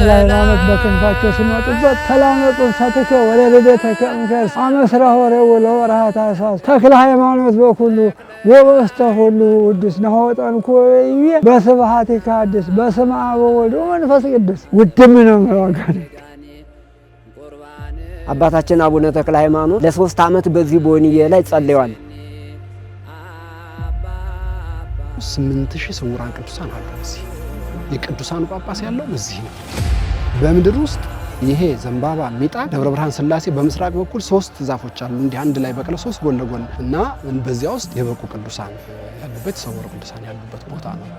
ተክለ ሃይማኖት በክንፋቸው ሲመጡበት ተላመጡን ሰተከ ወደ ልደተከ እንከርስ አመስራ ሆረ ወለው ረሃታ ሳስ ተክለ ሃይማኖት በኩሉ ወበስተ ሁሉ ቅዱስ ነሆጠን ኮይ በስብሐቲከ አዲስ በስመ አብ ወወልድ ወመንፈስ ቅዱስ ውድም ነው ማለት አባታችን አቡነ ተክለ ሃይማኖት ለ3 ዓመት በዚህ ቦንዬ ላይ ጸልየዋል። 8000 ስውራን ቅዱሳን አሉ። እዚህ የቅዱሳኑ ጳጳስ ያለው እዚህ ነው። በምድር ውስጥ ይሄ ዘንባባ ሚጣ ደብረ ብርሃን ስላሴ በምስራቅ በኩል 3 ዛፎች አሉ እንዲህ አንድ ላይ በቅለው 3 ጎን ለጎን እና በዚያ ውስጥ የበቁ ቅዱሳን ያሉበት ሰውር ቅዱሳን ያሉበት ቦታ ነው።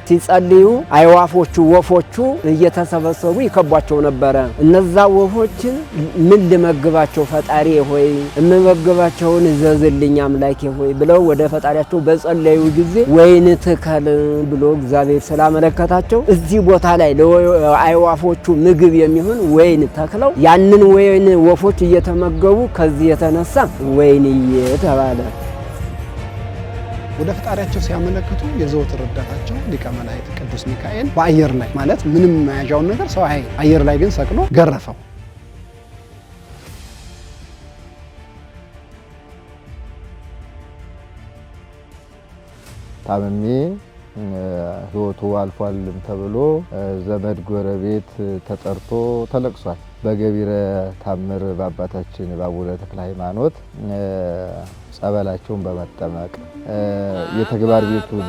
ሲጸልዩ አይዋፎቹ ወፎቹ እየተሰበሰቡ ይከቧቸው ነበር። እነዛ ወፎችን ምን ልመግባቸው ፈጣሪ ሆይ እምመግባቸውን እዘዝልኝ አምላኬ ሆይ ብለው ወደ ፈጣሪያቸው በጸለዩ ጊዜ ወይን ትከል ብሎ እግዚአብሔር ስላመለከታቸው እዚህ ቦታ ላይ ለአይዋፎቹ ምግብ የሚሆን ወይን ተክለው ያንን ወይን ወፎች እየተመገቡ ከዚህ የተነሳ ወይንዬ ተባለ። ወደ ፈጣሪያቸው ሲያመለክቱ የዘወትር ረዳታቸው ሊቀ መላእክት ቅዱስ ሚካኤል በአየር ላይ ማለት ምንም መያዣውን ነገር ሰው አየር ላይ ግን ሰቅሎ ገረፈው። ታመሜ ህይወቱ አልፏልም ተብሎ ዘመድ ጎረቤት ተጠርቶ ተለቅሷል። በገቢረ ታምር በአባታችን በአቡነ ተክለ ሃይማኖት ጸበላቸውን በመጠመቅ የተግባር ቤቱን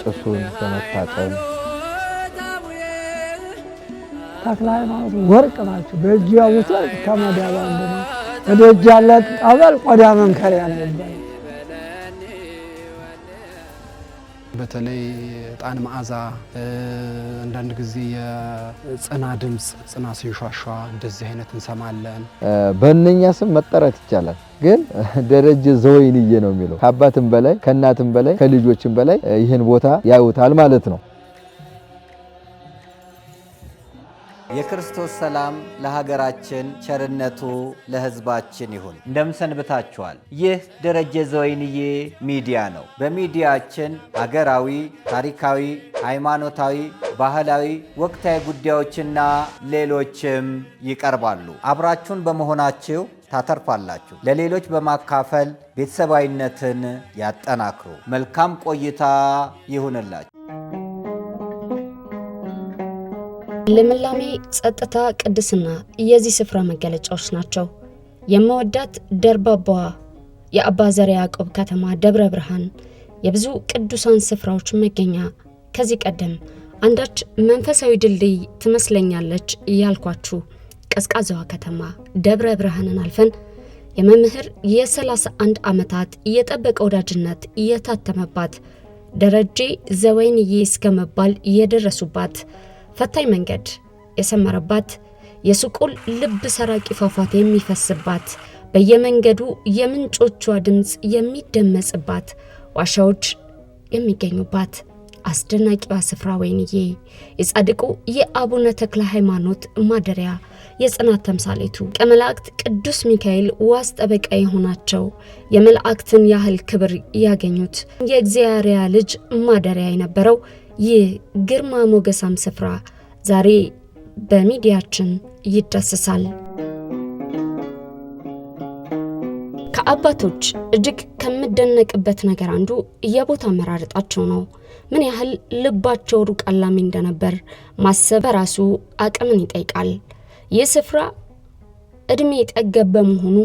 ጭሱን በመታጠን ተክለ ሃይማኖት ወርቅ ናቸው። በእጅ ያውት ወርቅ ከመዳብ አንድ ነው። ወደ እጅ ያለ ጠበል ቆዳ መንከሪያ ነው ይባላል። በተለይ ዕጣን መዓዛ አንዳንድ ጊዜ የጽና ድምጽ ጽና ሲንሿሿ እንደዚህ አይነት እንሰማለን። በእነኛ ስም መጠራት ይቻላል። ግን ደረጀ ዘወይንዬ ነው የሚለው ከአባትም በላይ ከእናትም በላይ ከልጆችም በላይ ይህን ቦታ ያዩታል ማለት ነው። የክርስቶስ ሰላም ለሀገራችን ቸርነቱ ለሕዝባችን ይሁን። እንደምሰንብታችኋል። ይህ ደረጀ ዘወይንዬ ሚዲያ ነው። በሚዲያችን ሀገራዊ፣ ታሪካዊ፣ ሃይማኖታዊ፣ ባህላዊ፣ ወቅታዊ ጉዳዮችና ሌሎችም ይቀርባሉ። አብራችሁን በመሆናችሁ ታተርፋላችሁ። ለሌሎች በማካፈል ቤተሰባዊነትን ያጠናክሩ። መልካም ቆይታ ይሁንላችሁ። ልምላሜ፣ ጸጥታ፣ ቅድስና የዚህ ስፍራ መገለጫዎች ናቸው። የመወዳት ደርባባዋ የአባ ዘርዓ ያዕቆብ ከተማ ደብረ ብርሃን የብዙ ቅዱሳን ስፍራዎች መገኛ፣ ከዚህ ቀደም አንዳች መንፈሳዊ ድልድይ ትመስለኛለች ያልኳችሁ ቀዝቃዛዋ ከተማ ደብረ ብርሃንን አልፈን የመምህር የ31 ዓመታት የጠበቀ ወዳጅነት የታተመባት ደረጀ ዘወይንዬ እስከመባል የደረሱባት ፈታኝ መንገድ የሰመረባት የሱቁል ልብ ሰራቂ ፏፏቴ የሚፈስባት በየመንገዱ የምንጮቿ ድምጽ የሚደመጽባት ዋሻዎች የሚገኙባት አስደናቂዋ ስፍራ ወይንዬ የጻድቁ የአቡነ ተክለ ሃይማኖት ማደሪያ የጽናት ተምሳሌቱ ከመላእክት ቅዱስ ሚካኤል ዋስ ጠበቃ የሆናቸው የመላእክትን ያህል ክብር ያገኙት የእግዚአብሔር ልጅ ማደሪያ የነበረው ይህ ግርማ ሞገሳም ስፍራ ዛሬ በሚዲያችን ይዳሰሳል። ከአባቶች እጅግ ከምደነቅበት ነገር አንዱ የቦታ አመራረጣቸው ነው። ምን ያህል ልባቸው ሩቅ አላሚ እንደነበር ማሰብ በራሱ አቅምን ይጠይቃል። ይህ ስፍራ እድሜ የጠገበ በመሆኑ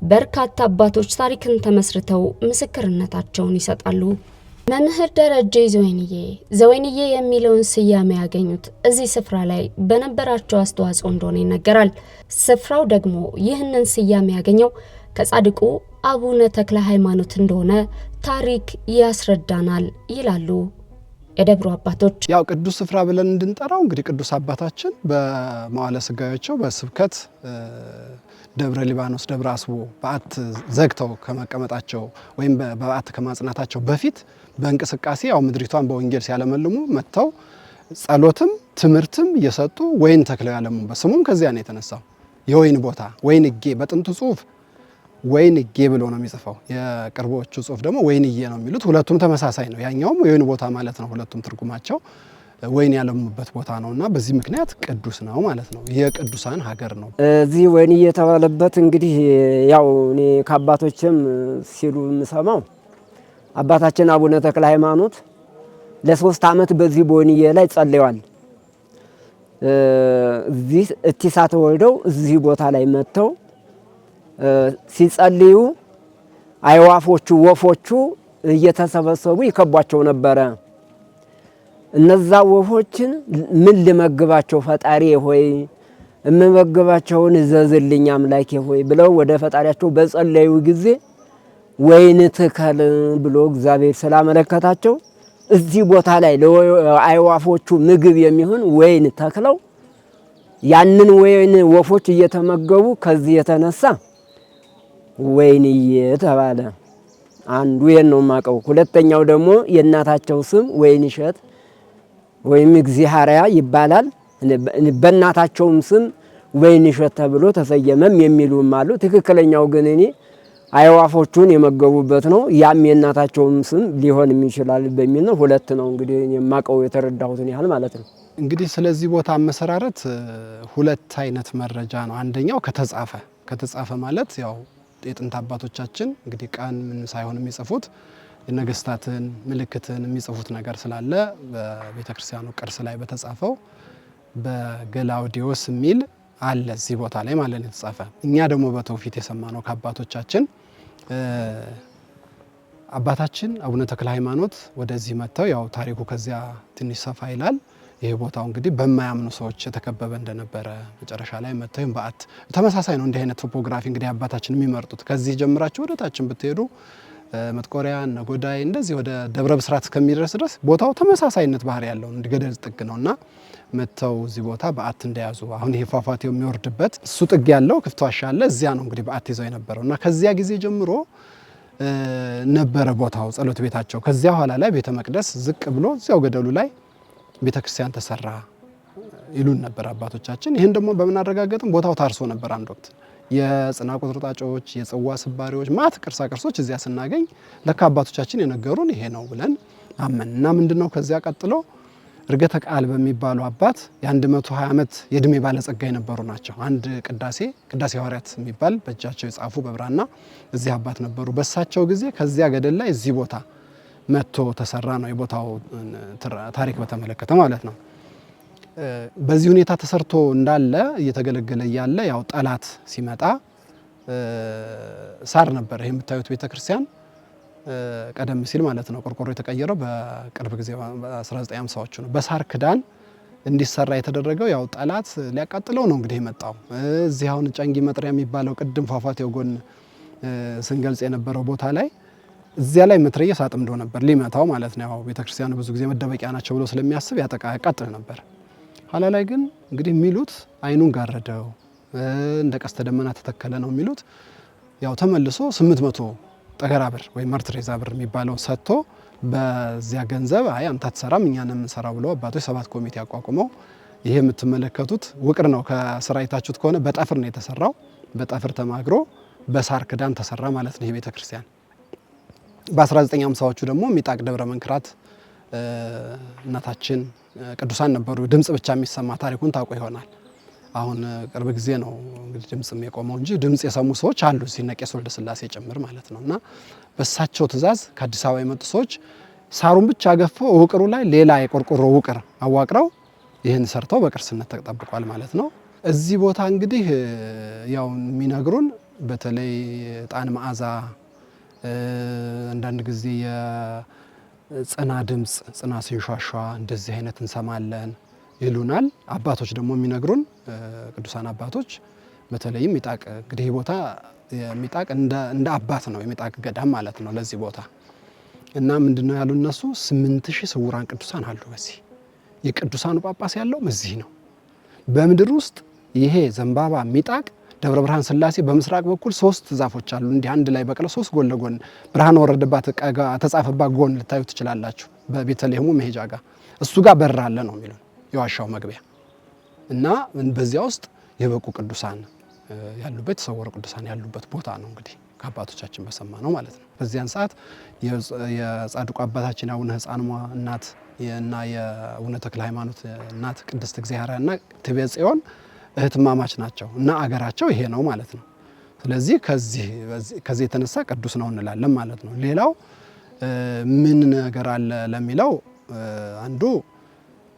በርካታ አባቶች ታሪክን ተመስርተው ምስክርነታቸውን ይሰጣሉ። መምህር ደረጀ ዘወይንዬ የሚለውን ስያሜ ያገኙት እዚህ ስፍራ ላይ በነበራቸው አስተዋጽኦ እንደሆነ ይነገራል። ስፍራው ደግሞ ይህንን ስያሜ ያገኘው ከጻድቁ አቡነ ተክለ ሃይማኖት እንደሆነ ታሪክ ያስረዳናል ይላሉ የደብሩ አባቶች። ያው ቅዱስ ስፍራ ብለን እንድንጠራው እንግዲህ ቅዱስ አባታችን በመዋዕለ ሥጋዌያቸው በስብከት ደብረ ሊባኖስ ደብረ አስቦ በዓት ዘግተው ከመቀመጣቸው ወይም በዓት ከማጽናታቸው በፊት በእንቅስቃሴ ያው ምድሪቷን በወንጌል ሲያለመልሙ መጥተው ጸሎትም ትምህርትም እየሰጡ ወይን ተክለው ያለሙ በስሙም ከዚያ ነው የተነሳው። የወይን ቦታ ወይንጌ በጥንቱ ጽሑፍ ወይንጌ ብሎ ነው የሚጽፈው። የቅርቦቹ ጽሑፍ ደግሞ ወይንዬ ነው የሚሉት። ሁለቱም ተመሳሳይ ነው። ያኛውም የወይን ቦታ ማለት ነው። ሁለቱም ትርጉማቸው ወይን ያለሙበት ቦታ ነውና በዚህ ምክንያት ቅዱስ ነው ማለት ነው። የቅዱሳን ሀገር ነው። እዚህ ወይን የተባለበት እንግዲህ ያው እኔ ከአባቶችም ሲሉ የምሰማው አባታችን አቡነ ተክለ ሃይማኖት ለ3 ዓመት በዚህ በወይንዬ ላይ ጸልየዋል። እዚህ እቲሳ ተወልደው እዚህ ቦታ ላይ መጥተው ሲጸልዩ አይዋፎቹ ወፎቹ እየተሰበሰቡ ይከቧቸው ነበረ። እነዛ ወፎችን ምን ልመግባቸው ፈጣሪ ሆይ እምመግባቸውን እዘዝልኝ አምላኬ ሆይ ብለው ወደ ፈጣሪያቸው በጸለዩ ጊዜ ወይን ትከል ብሎ እግዚአብሔር ስላመለከታቸው እዚህ ቦታ ላይ ለአይዋፎቹ ምግብ የሚሆን ወይን ተክለው ያንን ወይን ወፎች እየተመገቡ ከዚህ የተነሳ ወይንዬ ተባለ። አንዱ ይሄን ነው የማውቀው። ሁለተኛው ደግሞ የእናታቸው ስም ወይንሸት ወይም እግዚአብሔር ይባላል። በእናታቸውም ስም ወይንሸት ተብሎ ተሰየመም የሚሉም አሉ። ትክክለኛው ግን እኔ አይዋፎቹን የመገቡበት ነው። ያም የእናታቸውም ስም ሊሆን ይችላል በሚል ነው። ሁለት ነው እንግዲህ የማውቀው የተረዳሁትን ያህል ማለት ነው። እንግዲህ ስለዚህ ቦታ አመሰራረት ሁለት አይነት መረጃ ነው። አንደኛው ከተጻፈ ማለት ያው የጥንት አባቶቻችን እንግዲህ ቀን ምን ሳይሆን የሚጽፉት የነገስታትን ምልክትን የሚጽፉት ነገር ስላለ በቤተ ክርስቲያኑ ቅርስ ላይ በተጻፈው በገላውዲዮስ የሚል አለ እዚህ ቦታ ላይ ማለት ነው የተጻፈ። እኛ ደግሞ በትውፊት የሰማነው ከአባቶቻችን አባታችን አቡነ ተክለ ሃይማኖት ወደዚህ መጥተው ያው ታሪኩ ከዚያ ትንሽ ሰፋ ይላል። ይሄ ቦታው እንግዲህ በማያምኑ ሰዎች የተከበበ እንደነበረ መጨረሻ ላይ መጥተው በአት ተመሳሳይ ነው። እንዲህ አይነት ቶፖግራፊ እንግዲህ አባታችን የሚመርጡት ከዚህ ጀምራችሁ ወደ ታችን ብትሄዱ መጥቆሪያ ነጎዳይ እንደዚህ ወደ ደብረ ብስራት እስከሚደርስ ድረስ ቦታው ተመሳሳይነት ባህሪ ያለው ገደል ጥግ ነውና መጥተው እዚህ ቦታ በአት እንደያዙ አሁን ይሄ ፏፏቴው የሚወርድበት እሱ ጥግ ያለው ክፍት ዋሻ አለ። እዚያ ነው እንግዲህ በአት ይዘው የነበረውና ከዚያ ጊዜ ጀምሮ ነበረ ቦታው ጸሎት ቤታቸው። ከዚያ ኋላ ላይ ቤተ መቅደስ ዝቅ ብሎ እዚያው ገደሉ ላይ ቤተ ክርስቲያን ተሰራ ይሉን ነበር አባቶቻችን። ይሄን ደግሞ በምን አረጋገጥም ቦታው ታርሶ ነበር አንድ ወቅት። የጽና ቁርጣጮች፣ የጽዋ ስባሪዎች፣ ማት ቅርሳ ቅርሶች እዚያ ስናገኝ ለካ አባቶቻችን የነገሩን ይሄ ነው ብለን አመን እና ምንድነው ከዚያ ቀጥሎ እርገተ ቃል በሚባሉ አባት የ120 ዓመት የእድሜ ባለጸጋ የነበሩ ናቸው። አንድ ቅዳሴ ሐዋርያት የሚባል በእጃቸው የጻፉ በብራና እዚህ አባት ነበሩ። በሳቸው ጊዜ ከዚያ ገደል ላይ እዚህ ቦታ መጥቶ ተሰራ ነው የቦታው ታሪክ በተመለከተ ማለት ነው። በዚህ ሁኔታ ተሰርቶ እንዳለ እየተገለገለ ያለ ያው ጠላት ሲመጣ ሳር ነበር። ይሄ የምታዩት ቤተክርስቲያን ቀደም ሲል ማለት ነው ቆርቆሮ የተቀየረው በቅርብ ጊዜ በ1950ዎቹ ነው። በሳር ክዳን እንዲሰራ የተደረገው ያው ጠላት ሊያቃጥለው ነው እንግዲህ የመጣው። እዚህ አሁን ጨንጊ መጥሪያ የሚባለው ቅድም ፏፏቴው ጎን ስንገልጽ የነበረው ቦታ ላይ እዚያ ላይ መትረየስ አጥምዶ ነበር ሊመታው ማለት ነው። ያው ቤተክርስቲያኑ ብዙ ጊዜ መደበቂያ ናቸው ብሎ ስለሚያስብ ያቃጥል ነበር። ኋላ ላይ ግን እንግዲህ የሚሉት አይኑን ጋረደው እንደ ቀስተ ደመና ተተከለ ነው የሚሉት። ያው ተመልሶ 800 ጠገራ ብር ወይ መርትሬዛ ብር የሚባለው ሰጥቶ በዚያ ገንዘብ አይ አንተ አትሰራም እኛ ነን የምንሰራው ብሎ አባቶች 7 ኮሚቴ አቋቁመው ይሄ የምትመለከቱት ውቅር ነው። ከስራ አይታችሁት ከሆነ በጠፍር ነው የተሰራው። በጠፍር ተማግሮ በሳር ክዳን ተሰራ ማለት ነው ይሄ ቤተክርስቲያን። በ1950ዎቹ ደግሞ ሚጣቅ ደብረ መንክራት እናታችን ቅዱሳን ነበሩ። ድምጽ ብቻ የሚሰማ ታሪኩን ታውቁ ይሆናል። አሁን ቅርብ ጊዜ ነው እንግዲህ ድምጽም የቆመው እንጂ ድምጽ የሰሙ ሰዎች አሉ እዚህ እነ ቄስ ወልደ ስላሴ ጭምር ማለት ነውና በሳቸው ትእዛዝ ከአዲስ አበባ የመጡ ሰዎች ሳሩን ብቻ ገፈው ውቅሩ ላይ ሌላ የቆርቆሮ ውቅር አዋቅረው ይህን ሰርተው በቅርስነት ተጠብቋል ማለት ነው። እዚህ ቦታ እንግዲህ ያው የሚነግሩን በተለይ ዕጣን መዓዛ አንዳንድ ጊዜ የጽና ድምጽ ጽና ሲንሿሿ እንደዚህ አይነት እንሰማለን ይሉናል። አባቶች ደግሞ የሚነግሩን ቅዱሳን አባቶች በተለይም ሚጣቅ እንግዲህ ቦታ ሚጣቅ እንደ አባት ነው የሚጣቅ ገዳም ማለት ነው ለዚህ ቦታ እና ምንድነው ያሉ እነሱ 8000 ስውራን ቅዱሳን አሉ። በዚህ የቅዱሳኑ ጳጳስ ያለው እዚህ ነው። በምድር ውስጥ ይሄ ዘንባባ ሚጣቅ ደብረ ብርሃን ስላሴ በምስራቅ በኩል 3 ዛፎች አሉ እንዲህ አንድ ላይ በቅለው 3 ጎን ለጎን ብርሃን ወረደባት ቀጋ ተጻፈባት ጎን ልታዩ ትችላላችሁ። በቤተልሔሙ መሄጃ ጋር እሱ ጋር በር አለ ነው የሚሉን የዋሻው መግቢያ እና በዚያ ውስጥ የበቁ ቅዱሳን ያሉበት የተሰወሩ ቅዱሳን ያሉበት ቦታ ነው እንግዲህ ከአባቶቻችን በሰማ ነው ማለት ነው። በዚያን ሰዓት የጻድቁ አባታችን አቡነ ሕፃንሟ እናት እና የአቡነ ተክለ ሃይማኖት እናት ቅድስት እግዚአብሔርና ትቤ ጽዮን እህትማማች ናቸው እና አገራቸው ይሄ ነው ማለት ነው። ስለዚህ ከዚህ የተነሳ ቅዱስ ነው እንላለን ማለት ነው። ሌላው ምን ነገር አለ ለሚለው አንዱ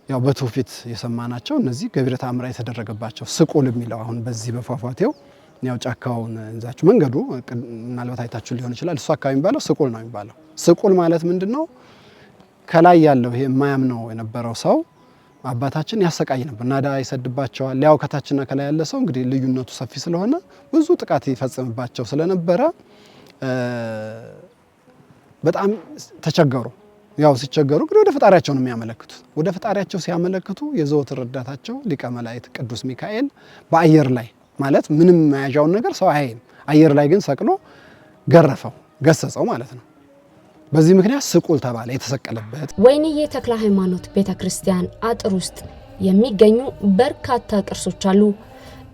ያው በትውፊት የሰማናቸው እነዚህ ገቢረ ተአምራት የተደረገባቸው ስቁል የሚለው አሁን በዚህ በፏፏቴው ያው ጫካውን እንዛችሁ መንገዱ ምናልባት አይታችሁ ሊሆን ይችላል። እሱ አካባቢ የሚባለው ስቁል ነው የሚባለው። ስቁል ማለት ምንድነው? ከላይ ያለው ይሄ የማያምነው የነበረው ሰው አባታችን ያሰቃይ ነበር፣ ናዳ ይሰድባቸዋል። ያው ከታችና ከላይ ያለ ሰው እንግዲህ ልዩነቱ ሰፊ ስለሆነ ብዙ ጥቃት ይፈጽምባቸው ስለነበረ በጣም ተቸገሩ። ያው ሲቸገሩ እንግዲህ ወደ ፈጣሪያቸው ነው የሚያመለክቱት። ወደ ፈጣሪያቸው ሲያመለክቱ የዘወትር ረዳታቸው ሊቀ መላእክት ቅዱስ ሚካኤል በአየር ላይ ማለት ምንም መያዣውን ነገር ሰው አያይም፣ አየር ላይ ግን ሰቅሎ ገረፈው፣ ገሰጸው ማለት ነው። በዚህ ምክንያት ስቁል ተባለ የተሰቀለበት። ወይንዬ ተክለ ሃይማኖት ቤተክርስቲያን አጥር ውስጥ የሚገኙ በርካታ ቅርሶች አሉ።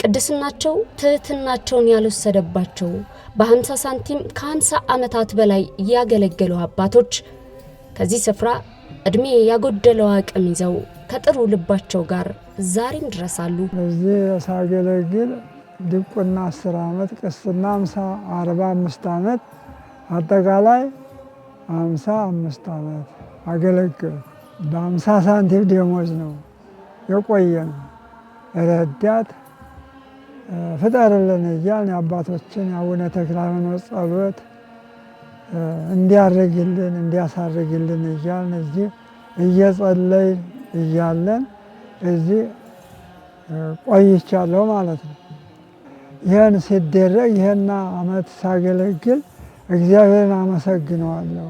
ቅድስናቸው ትህትናቸውን ያልወሰደባቸው በ50 ሳንቲም ከ50 ዓመታት በላይ ያገለገሉ አባቶች ከዚህ ስፍራ እድሜ ያጎደለው አቅም ይዘው ከጥሩ ልባቸው ጋር ዛሬም ድረስ አሉ። እዚህ ሳገለግል ድቁና 10 ዓመት፣ ቅስና 45 ዓመት፣ አጠቃላይ 55 ዓመት አገለግል። በ50 ሳንቲም ደሞዝ ነው የቆየ ነው። ረዳት ፍጠርልን እያልን የአባቶችን የአቡነ ተክለ ሃይማኖት ጸሎት እንዲያርግልን እንዲያሳርግልን እያልን እዚህ እየጸለይን እያለን እዚህ ቆይቻለሁ ማለት ነው። ይህን ሲደረግ ይህን ዓመት ሳገለግል እግዚአብሔርን አመሰግነዋለሁ።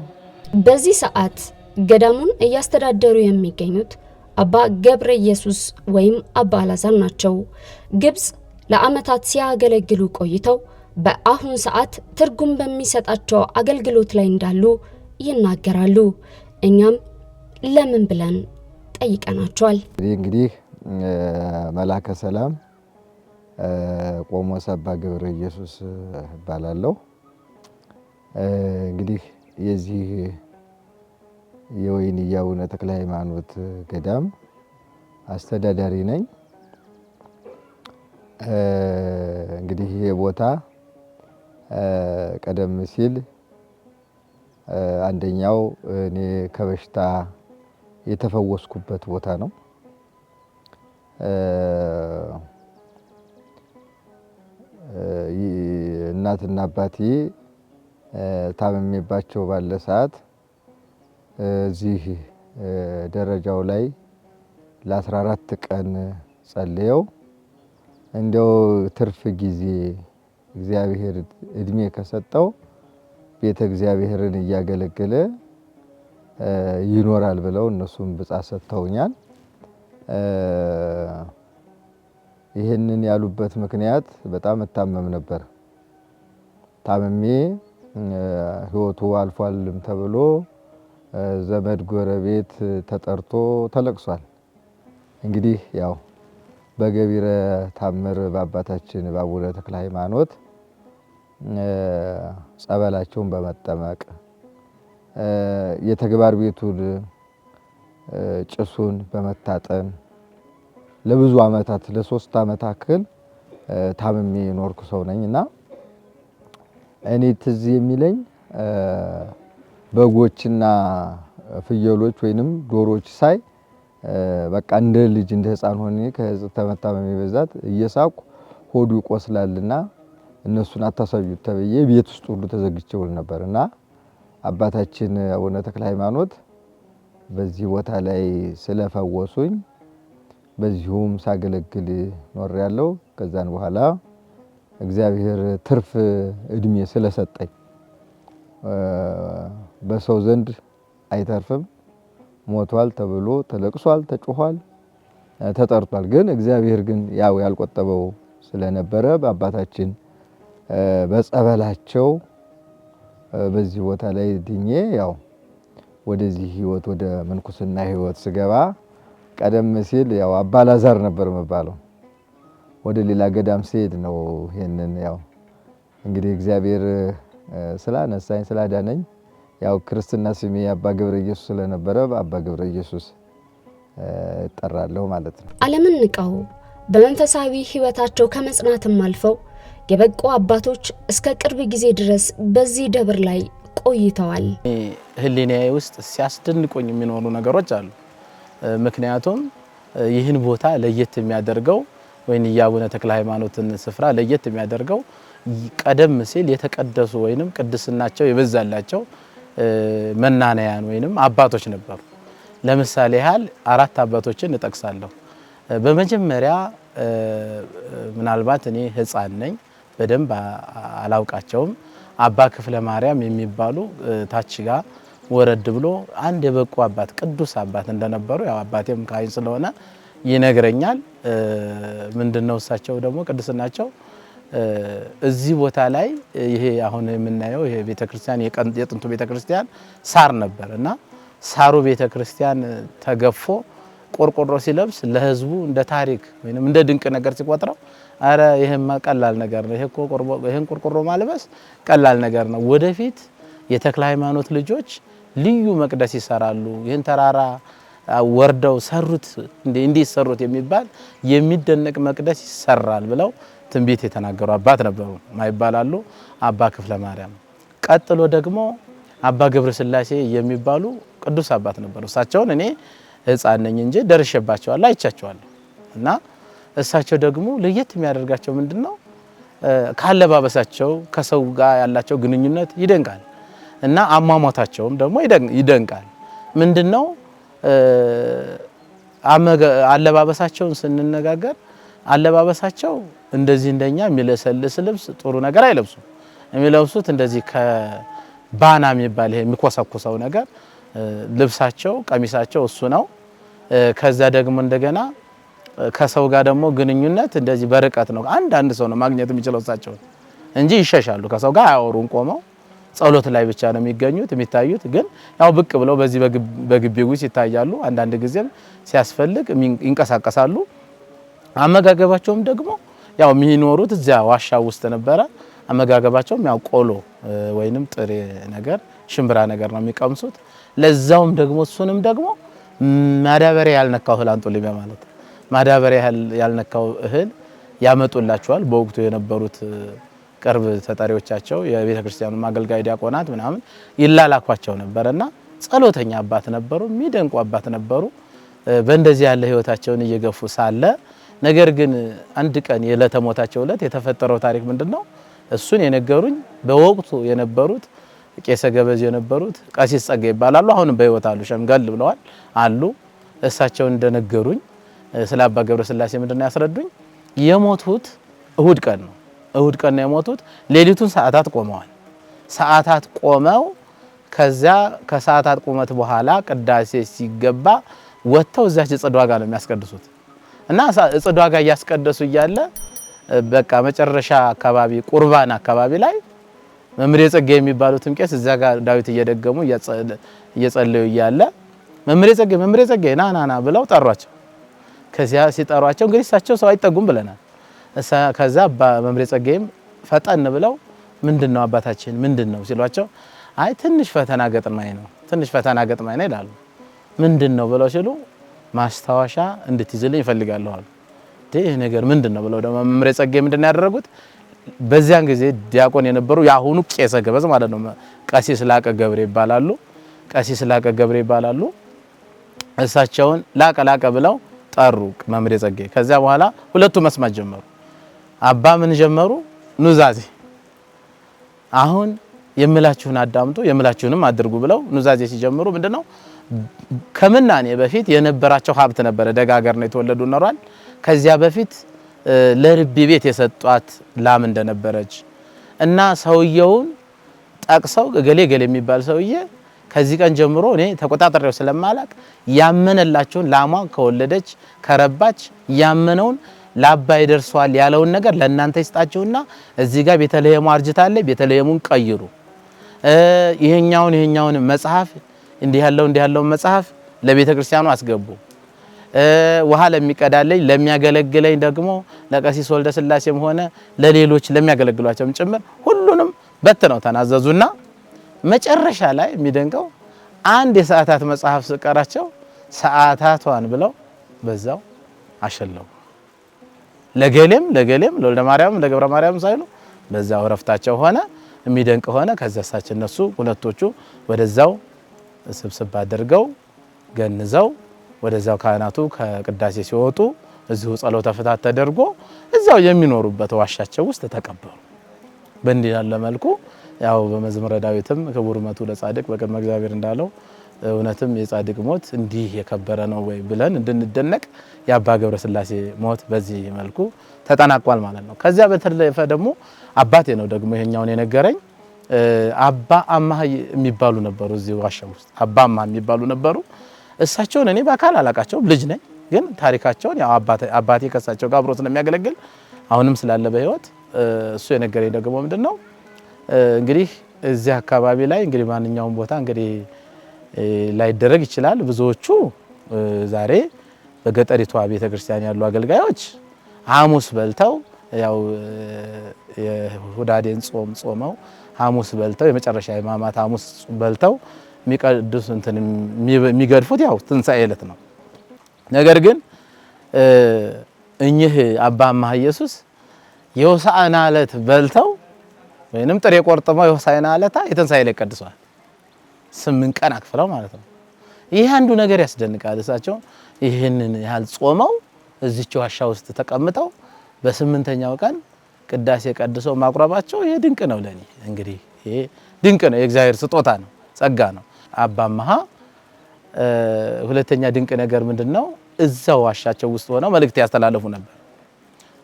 በዚህ ሰዓት ገዳሙን እያስተዳደሩ የሚገኙት አባ ገብረ ኢየሱስ ወይም አባ አላዛር ናቸው። ግብጽ ለዓመታት ሲያገለግሉ ቆይተው በአሁን ሰዓት ትርጉም በሚሰጣቸው አገልግሎት ላይ እንዳሉ ይናገራሉ። እኛም ለምን ብለን ጠይቀናቸዋል። እንግዲህ መላከ ሰላም ቆሞስ አባ ገብረ ኢየሱስ እባላለሁ። እንግዲህ የዚህ የወይንዬ አቡነ ተክለ ሃይማኖት ገዳም አስተዳዳሪ ነኝ። እንግዲህ ይሄ ቦታ ቀደም ሲል አንደኛው እኔ ከበሽታ የተፈወስኩበት ቦታ ነው። እናትና አባቴ ታመሜባቸው ባለ ሰዓት እዚህ ደረጃው ላይ ለ14 ቀን ጸልየው እንደው ትርፍ ጊዜ እግዚአብሔር እድሜ ከሰጠው ቤተ እግዚአብሔርን እያገለገለ ይኖራል ብለው እነሱም ብጻት ሰጥተውኛል። ይሄንን ያሉበት ምክንያት በጣም እታመም ነበር። ታመሜ ህይወቱ አልፏልም ተብሎ ዘመድ ጎረቤት ተጠርቶ ተለቅሷል። እንግዲህ ያው በገቢረ ታምር በአባታችን በአቡነ ተክለ ሃይማኖት ጸበላቸውን በመጠመቅ የተግባር ቤቱን ጭሱን በመታጠን ለብዙ ዓመታት ለ3 ዓመት አክል ታምሜ ኖርኩ ሰው ነኝና እኔ ትዝ የሚለኝ በጎችና ፍየሎች ወይንም ዶሮች ሳይ በቃ እንደ ልጅ እንደ ህፃን ሆኜ ከመታመሜ በዛት እየሳቁ ሆዱ ይቆስላልና እነሱን አታሳዩት ተብዬ ቤት ውስጥ ሁሉ ተዘግቼው ነበርና አባታችን አቡነ ተክለ ሃይማኖት በዚህ ቦታ ላይ ስለፈወሱኝ በዚሁም ሳገለግል ኖሬያለሁ። ከዛን በኋላ እግዚአብሔር ትርፍ እድሜ ስለሰጠኝ በሰው ዘንድ አይተርፍም፣ ሞቷል ተብሎ ተለቅሷል፣ ተጮኋል፣ ተጠርቷል። ግን እግዚአብሔር ግን ያው ያልቆጠበው ስለነበረ በአባታችን በጸበላቸው በዚህ ቦታ ላይ ድኜ ያው ወደዚህ ህይወት ወደ መንኩስና ህይወት ስገባ ቀደም ሲል ያው አባ አላዛር ነበር መባለው። ወደ ሌላ ገዳም ሲሄድ ነው ይሄንን ያው እንግዲህ እግዚአብሔር ስላነሳኝ ስላዳነኝ ያው ክርስትና ስሜ አባ ገብረ ኢየሱስ ስለነበረ አባ ገብረ ኢየሱስ እጠራለሁ ማለት ነው። ዓለምን ንቀው በመንፈሳዊ ህይወታቸው ከመጽናትም አልፈው የበቁ አባቶች እስከ ቅርብ ጊዜ ድረስ በዚህ ደብር ላይ ቆይተዋል። ህሊናዬ ውስጥ ሲያስደንቁኝ የሚኖሩ ነገሮች አሉ። ምክንያቱም ይህን ቦታ ለየት የሚያደርገው ወይን ያቡነ ተክለ ሃይማኖትን ስፍራ ለየት የሚያደርገው ቀደም ሲል የተቀደሱ ወይንም ቅድስናቸው የበዛላቸው መናንያን ወይንም አባቶች ነበሩ። ለምሳሌ ያህል 4 አባቶችን እጠቅሳለሁ። በመጀመሪያ ምናልባት እኔ ህፃን ነኝ በደንብ አላውቃቸውም። አባ ክፍለ ማርያም የሚባሉ ታች ጋር ወረድ ብሎ አንድ የበቁ አባት ቅዱስ አባት እንደነበሩ ያው አባቴም ካህን ስለሆነ ይነግረኛል። ምንድነው እሳቸው ደግሞ ቅድስናቸው እዚህ ቦታ ላይ ይሄ አሁን የምናየው ይሄ ቤተክርስቲያን የጥንቱ ቤተክርስቲያን ሳር ነበርና ሳሩ ቤተክርስቲያን ተገፎ ቆርቆሮ ሲለብስ ለህዝቡ እንደ ታሪክ ወይንም እንደ ድንቅ ነገር ሲቆጥረው አረ ይሄማ ቀላል ነገር ነው፣ ይሄን ቆርቆሮ ማልበስ ቀላል ነገር ነው፣ ወደፊት የተክለ ሃይማኖት ልጆች ልዩ መቅደስ ይሰራሉ፣ ይሄን ተራራ ወርደው ሰሩት እንዲህ ሰሩት የሚባል የሚደነቅ መቅደስ ይሰራል ብለው ትንቢት የተናገሩ አባት ነበሩ ማይባላሉ አባ ክፍለ ማርያም። ቀጥሎ ደግሞ አባ ገብረ ስላሴ የሚባሉ ቅዱስ አባት ነበሩ። እሳቸውን እኔ ህፃን ነኝ እንጂ ደርሼባቸዋለሁ አይቻቸዋለሁ። እና እሳቸው ደግሞ ለየት የሚያደርጋቸው ምንድነው ካለባበሳቸው ከሰው ጋር ያላቸው ግንኙነት ይደንቃል እና አሟሟታቸውም ደግሞ ይደንቃል። ምንድነው አለባበሳቸውን ስንነጋገር አለባበሳቸው እንደዚህ እንደኛ የሚለሰልስ ልብስ ጥሩ ነገር አይለብሱም። የሚለብሱት እንደዚህ ከባና የሚባል ይሄ የሚኮሰኩሰው ነገር ልብሳቸው ቀሚሳቸው እሱ ነው። ከዛ ደግሞ እንደገና ከሰው ጋር ደግሞ ግንኙነት እንደዚህ በርቀት ነው። አንድ ሰው ነው ማግኘት የሚችለው እሳቸው እንጂ ይሸሻሉ። ከሰው ጋር አያወሩም። ቆመው ጸሎት ላይ ብቻ ነው የሚገኙት የሚታዩት። ግን ያው ብቅ ብለው በዚህ በግቢው ውስጥ ይታያሉ። አንዳንድ ጊዜም ሲያስፈልግ ይንቀሳቀሳሉ። አመጋገባቸውም ደግሞ ያው የሚኖሩት እዚያ ዋሻ ውስጥ ነበረ። አመጋገባቸውም ያው ቆሎ ወይንም ጥሬ ነገር ሽምብራ ነገር ነው የሚቀምሱት። ለዛውም ደግሞ እሱንም ደግሞ ማዳበሪያ ያልነካው እህል አንጡልኝ በማለት ማዳበሪያ ያልነካው እህል ያመጡላቸዋል። በወቅቱ የነበሩት ቅርብ ተጠሪዎቻቸው የቤተ ክርስቲያኑ ማገልጋይ ዲያቆናት ምናምን ይላላኳቸው ነበርና ጸሎተኛ አባት ነበሩ። የሚደንቁ አባት ነበሩ። በእንደዚህ ያለ ህይወታቸውን እየገፉ ሳለ ነገር ግን አንድ ቀን የዕለተ ሞታቸው ዕለት የተፈጠረው ታሪክ ምንድነው? እሱን የነገሩኝ በወቅቱ የነበሩት ቄሰ ገበዝ የነበሩት ቀሲስ ጸጋ ይባላሉ። አሁንም በህይወት አሉ፣ ሸምገል ብለዋል አሉ። እሳቸው እንደነገሩኝ ስለ አባ ገብረ ስላሴ ምንድነው ያስረዱኝ? የሞቱት እሁድ ቀን ነው። እሁድ ቀን ነው የሞቱት። ሌሊቱን ሰዓታት ቆመዋል። ሰዓታት ቆመው ከዛ ከሰዓታት ቁመት በኋላ ቅዳሴ ሲገባ ወጥተው እዛች ጽዷ ጋር ነው የሚያስቀድሱት እና ጽዷ ጋር እያስቀደሱ እያለ በቃ መጨረሻ አካባቢ ቁርባን አካባቢ ላይ መምሬ ጸጋ የሚባሉትም ቄስ እዛ ጋር ዳዊት እየደገሙ እየጸለዩ እያለ መምሬ ጸጋ ና ብለው ጠሯቸው። ከዚያ ሲጠሯቸው እንግዲህ እሳቸው ሰው አይጠጉም ብለናል። ከዛ መምሬ ጸጋይም ፈጠን ብለው ምንድነው አባታችን ምንድነው ሲሏቸው አይ ትንሽ ፈተና ገጥማኝ ነው ይላሉ። ምንድነው ብለው ሲሉ ማስታወሻ እንድትይዝልኝ ይፈልጋለሁ አሉ። ይሄ ነገር ምንድነው ብለው ደግሞ መምሬ ጸጋይ ምንድነው ያደረጉት? በዚያን ጊዜ ዲያቆን የነበሩ ያሁኑ ቄሰ ገበዝ ማለት ነው ቀሲስ ላቀ ገብሬ ይባላሉ። እሳቸውን ላቀ ብለው ጠሩ መምሬ ጸጋይ። ከዚያ በኋላ ሁለቱ መስማት ጀመሩ። አባ ምን ጀመሩ? ኑዛዜ አሁን የምላችሁን አዳምጡ የምላችሁንም አድርጉ ብለው ኑዛዜ ሲጀምሩ ምንድነው ከምናኔ በፊት የነበራቸው ሀብት ነበረ። ደጋገር ነው የተወለዱ ኖሯል። ከዚያ በፊት ለርቢ ቤት የሰጧት ላም እንደነበረች እና ሰውየውን ጠቅሰው ገሌ የሚባል ሰውዬ ከዚህ ቀን ጀምሮ እኔ ተቆጣጣሪው ስለማላቅ ያመነላችሁን ላሟን ከወለደች ከረባች ያመነውን ላባ ይደርሷል ያለውን ነገር ለእናንተ ይስጣችሁና እዚህ ጋር ቤተልሔሙ አርጅታለች፣ ቤተልሔሙን ቀይሩ። ይሄኛውን መጽሐፍ እንዲህ ያለው መጽሐፍ ለቤተ ክርስቲያኑ አስገቡ። ውሃ ለሚቀዳለኝ ለሚያገለግለኝ ደግሞ ለቀሲስ ወልደ ስላሴም ሆነ ለሌሎች ለሚያገለግሏቸውም ጭምር ሁሉንም በትነው ተናዘዙና መጨረሻ ላይ የሚደንቀው አንድ የሰዓታት መጽሐፍ ስቀራቸው ሰዓታቷን ብለው በዛው አሸለው ለገሌም ለወልደ ማርያም ለገብረ ማርያም ሳይሉ በዛው ረፍታቸው ሆነ። የሚደንቅ ሆነ። ከዛ እሳቸው እነሱ ሁለቶቹ ወደዛው ስብስብ አድርገው ገንዘው ወደዛው ካህናቱ ከቅዳሴ ሲወጡ እዚሁ ጸሎተ ፍትሐት ተደርጎ እዛው የሚኖሩበት ዋሻቸው ውስጥ ተቀበሩ። በእንዲህ ያለ መልኩ ያው በመዝሙረ ዳዊትም ክቡር ሞቱ ለጻድቅ በቅድመ እግዚአብሔር እንዳለው እውነትም የጻድቅ ሞት እንዲህ የከበረ ነው ወይ ብለን እንድንደነቅ የአባ ገብረ ሥላሴ ሞት በዚህ መልኩ ተጠናቋል ማለት ነው። ከዚያ በተለፈ ደግሞ አባቴ ነው ደግሞ ይሄኛውን የነገረኝ አባ አማህ የሚባሉ ነበሩ። እዚህ ዋሻ ውስጥ አባ አማህ የሚባሉ ነበሩ። እሳቸውን እኔ በአካል አላቃቸውም፣ ልጅ ነኝ። ግን ታሪካቸውን ያው አባቴ ከእሳቸው ጋር አብሮ ስለሚያገለግል አሁንም ስላለ በህይወት እሱ የነገረኝ ደግሞ ምንድነው እንግዲህ እዚህ አካባቢ ላይ እንግዲህ ማንኛውም ቦታ እንግዲህ ላይደረግ ይችላል። ብዙዎቹ ዛሬ በገጠሪቷ ቤተክርስቲያን ያሉ አገልጋዮች ሐሙስ በልተው ያው የሁዳዴን ጾም ጾመው ሐሙስ በልተው የመጨረሻ የሕማማት ሐሙስ በልተው የሚቀድሱ እንትን የሚገድፉት ያው ትንሣኤ ዕለት ነው። ነገር ግን እኚህ አባ አማህ ኢየሱስ የሆሳዕና ዕለት በልተው ወይንም ጥሬ ቆርጥመው የሆሳዕና ዕለት የትንሣኤ ዕለት ቀድሰዋል። 8 ቀን አክፍለው ማለት ነው። ይሄ አንዱ ነገር ያስደንቃል። እሳቸው ይሄንን ያህል ጾመው እዚች ዋሻ ውስጥ ተቀምጠው በ8ኛው ቀን ቅዳሴ ቀድሰው ማቁረባቸው ይሄ ድንቅ ነው። ለኔ እንግዲህ ይሄ ድንቅ ነው፣ የእግዚአብሔር ስጦታ ነው፣ ጸጋ ነው። አባ አማህ ሁለተኛ ድንቅ ነገር ምንድነው? እዛው ዋሻቸው ውስጥ ሆነው መልእክት ያስተላልፉ ነበር።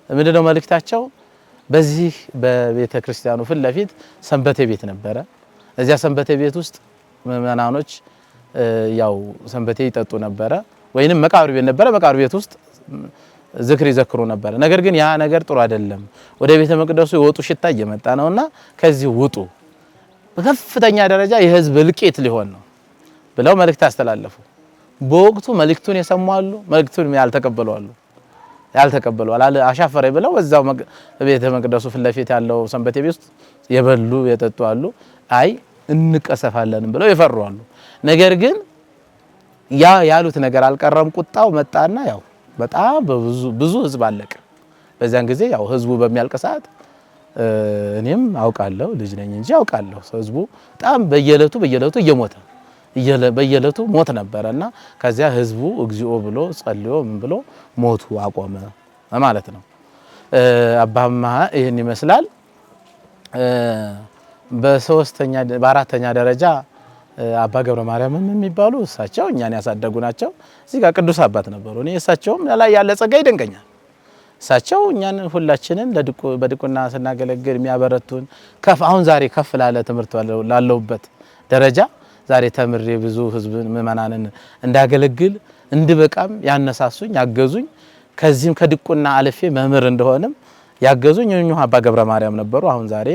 ምንድነው መልእክታቸው? በዚህ በቤተ ክርስቲያኑ ፊት ለፊት ሰንበቴ ቤት ነበረ። እዚያ ሰንበቴ ቤት ውስጥ ምእመናኖች ያው ሰንበቴ ይጠጡ ነበረ፣ ወይንም መቃብር ቤት ነበረ። መቃብር ቤት ውስጥ ዝክር ይዘክሩ ነበረ። ነገር ግን ያ ነገር ጥሩ አይደለም፣ ወደ ቤተ መቅደሱ የወጡ ሽታ እየመጣ ነውና ከዚህ ውጡ፣ በከፍተኛ ደረጃ የህዝብ እልቂት ሊሆን ነው ብለው መልእክት አስተላለፉ። በወቅቱ መልእክቱን የሰሙ አሉ፣ መልእክቱን ያልተቀበሉ አሉ። አሻፈረኝ ብለው እዛው ቤተ መቅደሱ ፊት ለፊት ያለው ሰንበቴ ቤት ውስጥ የበሉ የጠጡ አሉ። አይ እንቀሰፋለን ብለው የፈሩ አሉ። ነገር ግን ያ ያሉት ነገር አልቀረም። ቁጣው መጣና ያው በጣም ብዙ ህዝብ አለቀ። በዛን ጊዜ ያው ህዝቡ በሚያልቅ ሰዓት እኔም አውቃለሁ፣ ልጅ ነኝ እንጂ አውቃለሁ። ህዝቡ በጣም በየለቱ እየሞተ በየለቱ ሞት ነበርና ከዚያ ህዝቡ እግዚኦ ብሎ ጸልዮ ምን ብሎ ሞቱ አቆመ ማለት ነው። አባ አማህ ይሄን ይመስላል። በአራተኛ ደረጃ አባ ገብረ ማርያም የሚባሉ እሳቸው እኛን ያሳደጉ ናቸው። እዚህ ጋር ቅዱስ አባት ነበሩ። እኔ እሳቸውም ላይ ያለ ጸጋ ይደንቀኛል። እሳቸው እኛን ሁላችንን በድቁና ስናገለግል የሚያበረቱን አሁን ዛሬ ከፍ ላለ ትምህርት ላለሁበት ደረጃ ዛሬ ተምሬ ብዙ ህዝብን ምእመናንን እንዳገለግል እንድበቃም ያነሳሱኝ ያገዙኝ፣ ከዚህም ከድቁና አልፌ መምህር እንደሆነም ያገዙኝ እኚሁ አባ ገብረ ማርያም ነበሩ። አሁን ዛሬ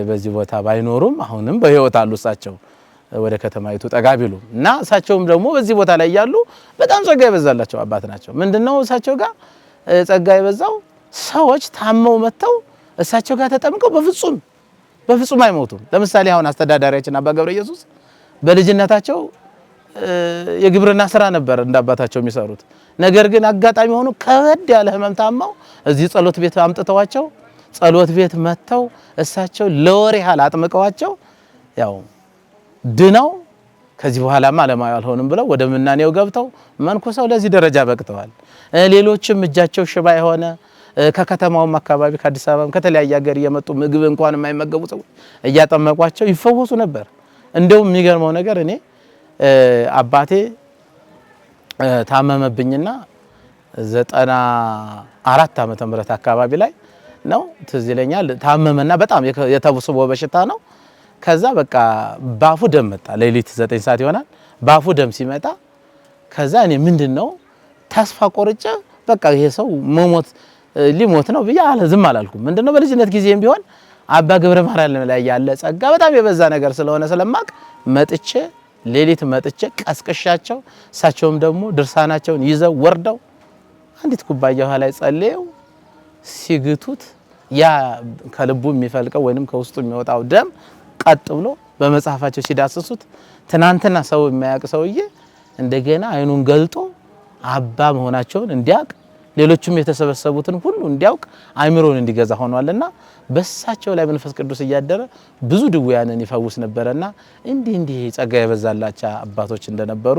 በዚህ ቦታ ባይኖሩም አሁንም በህይወት አሉ። እሳቸው ወደ ከተማይቱ ጠጋ ቢሉ እና እሳቸውም ደግሞ በዚህ ቦታ ላይ ያሉ በጣም ጸጋ ይበዛላቸው አባት ናቸው። ምንድነው እሳቸው ጋር ጸጋ ይበዛው? ሰዎች ታመው መተው እሳቸው ጋር ተጠምቀው በፍጹም አይሞቱም። ለምሳሌ አሁን አስተዳዳሪያችን አባ ገብረ ኢየሱስ በልጅነታቸው የግብርና ስራ ነበር እንዳባታቸው የሚሰሩት። ነገር ግን አጋጣሚ ሆኖ ከበድ ያለ ህመም ታመው እዚህ ጸሎት ቤት አምጥተዋቸው ጸሎት ቤት መተው እሳቸው ለወር ያህል አጥምቀዋቸው ያው ድነው ከዚህ በኋላማ ዓለማዊ አልሆንም ብለው ወደ ምናኔው ገብተው መንኩሰው ለዚህ ደረጃ በቅተዋል። ሌሎችም እጃቸው ሽባ የሆነ ከከተማውም አካባቢ ከአዲስ አበባም ከተለያየ ሀገር እየመጡ ምግብ እንኳን የማይመገቡ ሰዎች እያጠመቋቸው ይፈወሱ ነበር። እንደውም የሚገርመው ነገር እኔ አባቴ ታመመብኝና 94 ዓመተ ምህረት አካባቢ ላይ ነው ትዝ ይለኛል። ታመመና በጣም የተብስቦ በሽታ ነው። ከዛ በቃ ባፉ ደም መጣ። ሌሊት 9 ሰዓት ይሆናል። ባፉ ደም ሲመጣ ከዛ እኔ ምንድነው ተስፋ ቆርጬ በቃ ይሄ ሰው ሊሞት ነው ብዬ ዝም አላልኩም። ምንድነው በልጅነት ጊዜም ቢሆን አባ ገብረ ማርያም ላይ ያለ ጸጋ በጣም የበዛ ነገር ስለሆነ ስለማቅ መጥቼ ሌሊት መጥቼ ቀስቅሻቸው እሳቸውም ደግሞ ድርሳናቸውን ይዘው ወርደው አንዲት ኩባያ ውሃ ላይ ጸልየው ሲግቱት ያ ከልቡ የሚፈልቀው ወይንም ከውስጡ የሚወጣው ደም ቀጥ ብሎ በመጽሐፋቸው ሲዳስሱት ትናንትና ሰው የማያውቅ ሰውዬ እንደገና አይኑን ገልጦ አባ መሆናቸውን እንዲያውቅ ሌሎችም የተሰበሰቡትን ሁሉ እንዲያውቅ አይምሮን እንዲገዛ ሆኗልና በሳቸው ላይ መንፈስ ቅዱስ እያደረ ብዙ ድውያንን ይፈውስ ነበርና እንዲህ ጸጋ የበዛላቸው አባቶች እንደነበሩ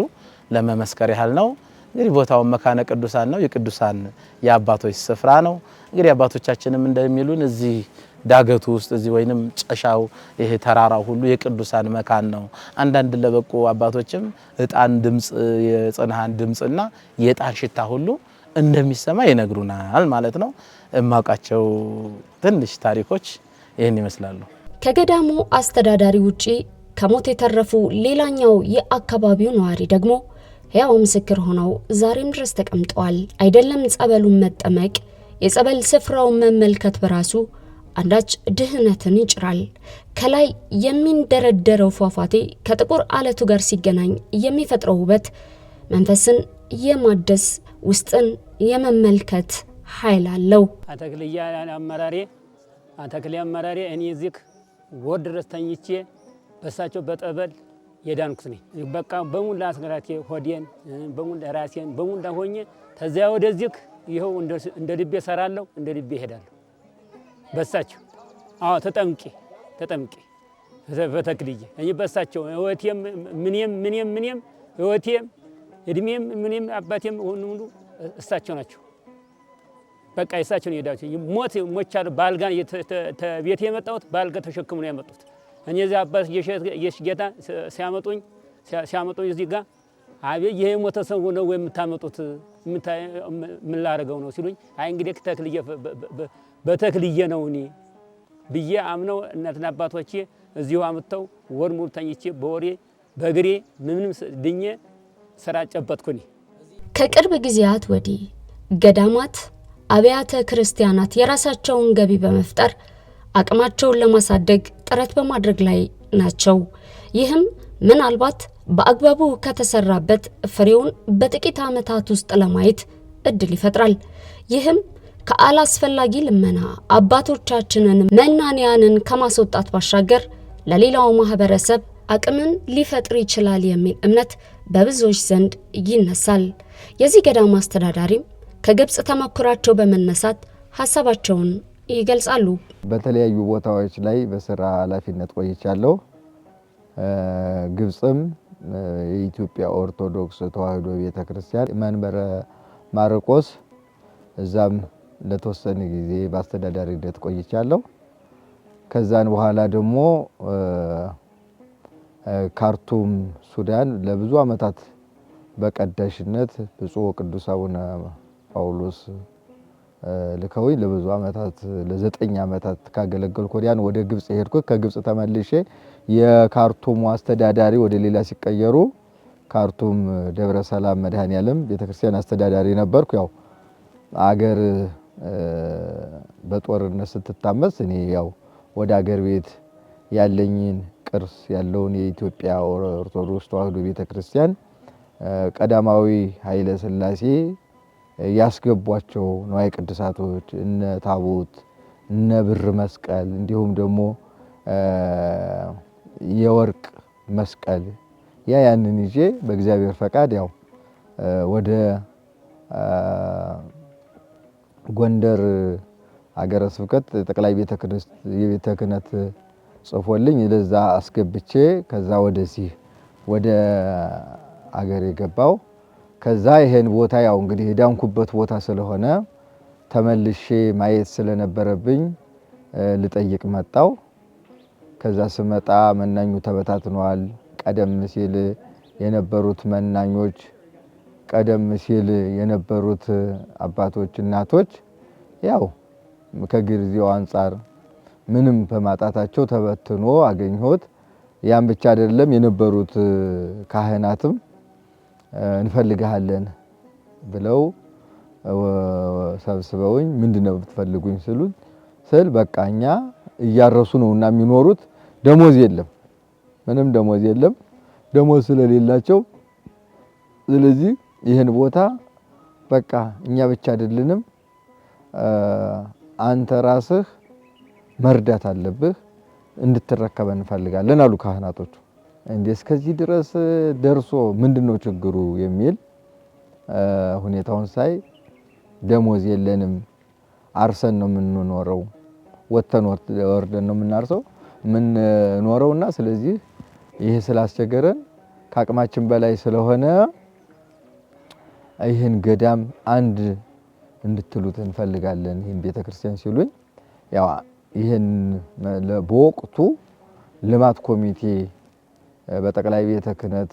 ለመመስከር ያህል ነው። እንግዲህ ቦታው መካነ ቅዱሳን ነው። የቅዱሳን የአባቶች ስፍራ ነው። እንግዲህ አባቶቻችንም እንደሚሉን እዚህ ዳገቱ ውስጥ እዚህ ወይንም ጨሻው ይሄ ተራራው ሁሉ የቅዱሳን መካን ነው። አንዳንድ ለበቁ አባቶችም እጣን ድምጽ የጽንሃን ድምጽና የእጣን ሽታ ሁሉ እንደሚሰማ ይነግሩናል ማለት ነው። እማውቃቸው ትንሽ ታሪኮች ይህን ይመስላሉ። ከገዳሙ አስተዳዳሪ ውጪ ከሞት የተረፉ ሌላኛው የአካባቢው ነዋሪ ደግሞ ያው ምስክር ሆነው ዛሬም ድረስ ተቀምጠዋል። አይደለም ጸበሉን መጠመቅ፣ የጸበል ስፍራውን መመልከት በራሱ አንዳች ድህነትን ይጭራል። ከላይ የሚንደረደረው ፏፏቴ ከጥቁር አለቱ ጋር ሲገናኝ የሚፈጥረው ውበት መንፈስን የማደስ ውስጥን የመመልከት ኃይል አለው። አተክልያ አመራሬ እኔ እዚህ ወር ድረስ ተኝቼ በሳቸው በጠበል የዳንኩት ነኝ። በቃ በሙላ አስገራቴ ሆዴን በሙላ ራሴን በሙላ ሆኜ ተዚያ ወደዚህ ይኸው እንደ ልቤ ሰራለሁ፣ እንደ ልቤ እሄዳለሁ። በሳቸው ተጠምቄ በተክልዬ እኔ በሳቸው ህይወቴም ምንም ህይወቴም እድሜም ምንም አባቴም ሁሉ እሳቸው ናቸው። በቃ እሳቸው ነው የዳቸው። ሞቻለሁ። ባልጋ ቤት የመጣሁት ባልጋ ተሸክሙ ነው ያመጡት። እኔ እዚህ አባት የሽጌታ ሲያመጡኝ እዚህ ጋር አቤት ይሄ ሞተ ሰው ነው የምታመጡት ምን ላደርገው ነው ሲሉኝ፣ አይ እንግዲህ ተክልዬ በተክልዬ ነው እኔ ብዬ አምነው እናትና አባቶቼ እዚሁ አምጥተው ወር ሙሉ ተኝቼ በወሬ በእግሬ ምንም ድኜ ስራ ጨበጥኩኝ። ከቅርብ ጊዜያት ወዲህ ገዳማት፣ አብያተ ክርስቲያናት የራሳቸውን ገቢ በመፍጠር አቅማቸውን ለማሳደግ ጥረት በማድረግ ላይ ናቸው። ይህም ምናልባት በአግባቡ ከተሰራበት ፍሬውን በጥቂት ዓመታት ውስጥ ለማየት እድል ይፈጥራል። ይህም ከአላስፈላጊ ልመና አባቶቻችንን መናንያንን ከማስወጣት ባሻገር ለሌላው ማህበረሰብ አቅምን ሊፈጥር ይችላል የሚል እምነት በብዙዎች ዘንድ ይነሳል። የዚህ ገዳም አስተዳዳሪም ከግብጽ ተመክሯቸው በመነሳት ሐሳባቸውን ይገልጻሉ። በተለያዩ ቦታዎች ላይ በስራ ኃላፊነት ቆይቻለሁ። ግብጽም የኢትዮጵያ ኦርቶዶክስ ተዋሕዶ ቤተክርስቲያን መንበረ ማርቆስ እዛም ለተወሰነ ጊዜ በአስተዳዳሪነት ቆይቻለሁ። ከዛን በኋላ ደግሞ ካርቱም ሱዳን ለብዙ ዓመታት በቀዳሽነት ብፁዕ ቅዱስ አቡነ ጳውሎስ ልከውኝ ለብዙ ዓመታት ለ9 ዓመታት ካገለገልኩ ወዲያን ወደ ግብጽ ሄድኩ። ከግብጽ ተመልሼ የካርቱም አስተዳዳሪ ወደ ሌላ ሲቀየሩ ካርቱም ደብረ ሰላም መድኃኔዓለም ቤተክርስቲያን አስተዳዳሪ ነበርኩ። ያው አገር በጦርነት ስትታመስ እኔ ያው ወደ አገር ቤት ያለኝን ቅርስ ያለውን የኢትዮጵያ ኦርቶዶክስ ተዋሕዶ ቤተክርስቲያን ቀዳማዊ ኃይለ ሥላሴ ያስገቧቸው ንዋየ ቅድሳቶች እነ ታቦት እነ ብር መስቀል እንዲሁም ደግሞ የወርቅ መስቀል ያንን ይዤ በእግዚአብሔር ፈቃድ ያው ወደ ጎንደር ሀገረ ስብከት ጠቅላይ ቤተ ክህነት ጽፎልኝ ለዛ አስገብቼ ከዛ ወደዚህ ወደ አገር የገባው። ከዛ ይሄን ቦታ ያው እንግዲህ የዳንኩበት ቦታ ስለሆነ ተመልሼ ማየት ስለነበረብኝ ልጠይቅ መጣው። ከዛ ስመጣ መናኙ ተበታትኗል። ቀደም ሲል የነበሩት መናኞች ቀደም ሲል የነበሩት አባቶች እናቶች ያው ከጊዜው አንፃር ምንም በማጣታቸው ተበትኖ አገኘሁት። ያን ብቻ አይደለም የነበሩት ካህናትም እንፈልጋለን ብለው ሰብስበውኝ ምንድነው ብትፈልጉኝ ስል በቃኛ እያረሱ ነውና የሚኖሩት ደሞዝ የለም፣ ምንም ደሞዝ የለም። ደሞዝ ስለሌላቸው ስለዚህ ይሄን ቦታ በቃ እኛ ብቻ አይደለንም አንተ ራስህ መርዳት አለብህ፣ እንድትረከበን እንፈልጋለን አሉ ካህናቶቹ። እንዴ እስከዚህ ድረስ ደርሶ ምንድነው ችግሩ የሚል ሁኔታውን ሳይ ደሞዝ የለንም፣ አርሰን ነው የምንኖረው፣ ወተን ወርደን ነው የምናርሰው ምን ኖረውና ስለዚህ ይሄ ስላስቸገረን ከአቅማችን በላይ ስለሆነ ይሄን ገዳም አንድ እንድትሉት እንፈልጋለን ይሄን ቤተክርስቲያን ሲሉኝ ያው ይሄን በወቅቱ ልማት ኮሚቴ በጠቅላይ ቤተ ክህነት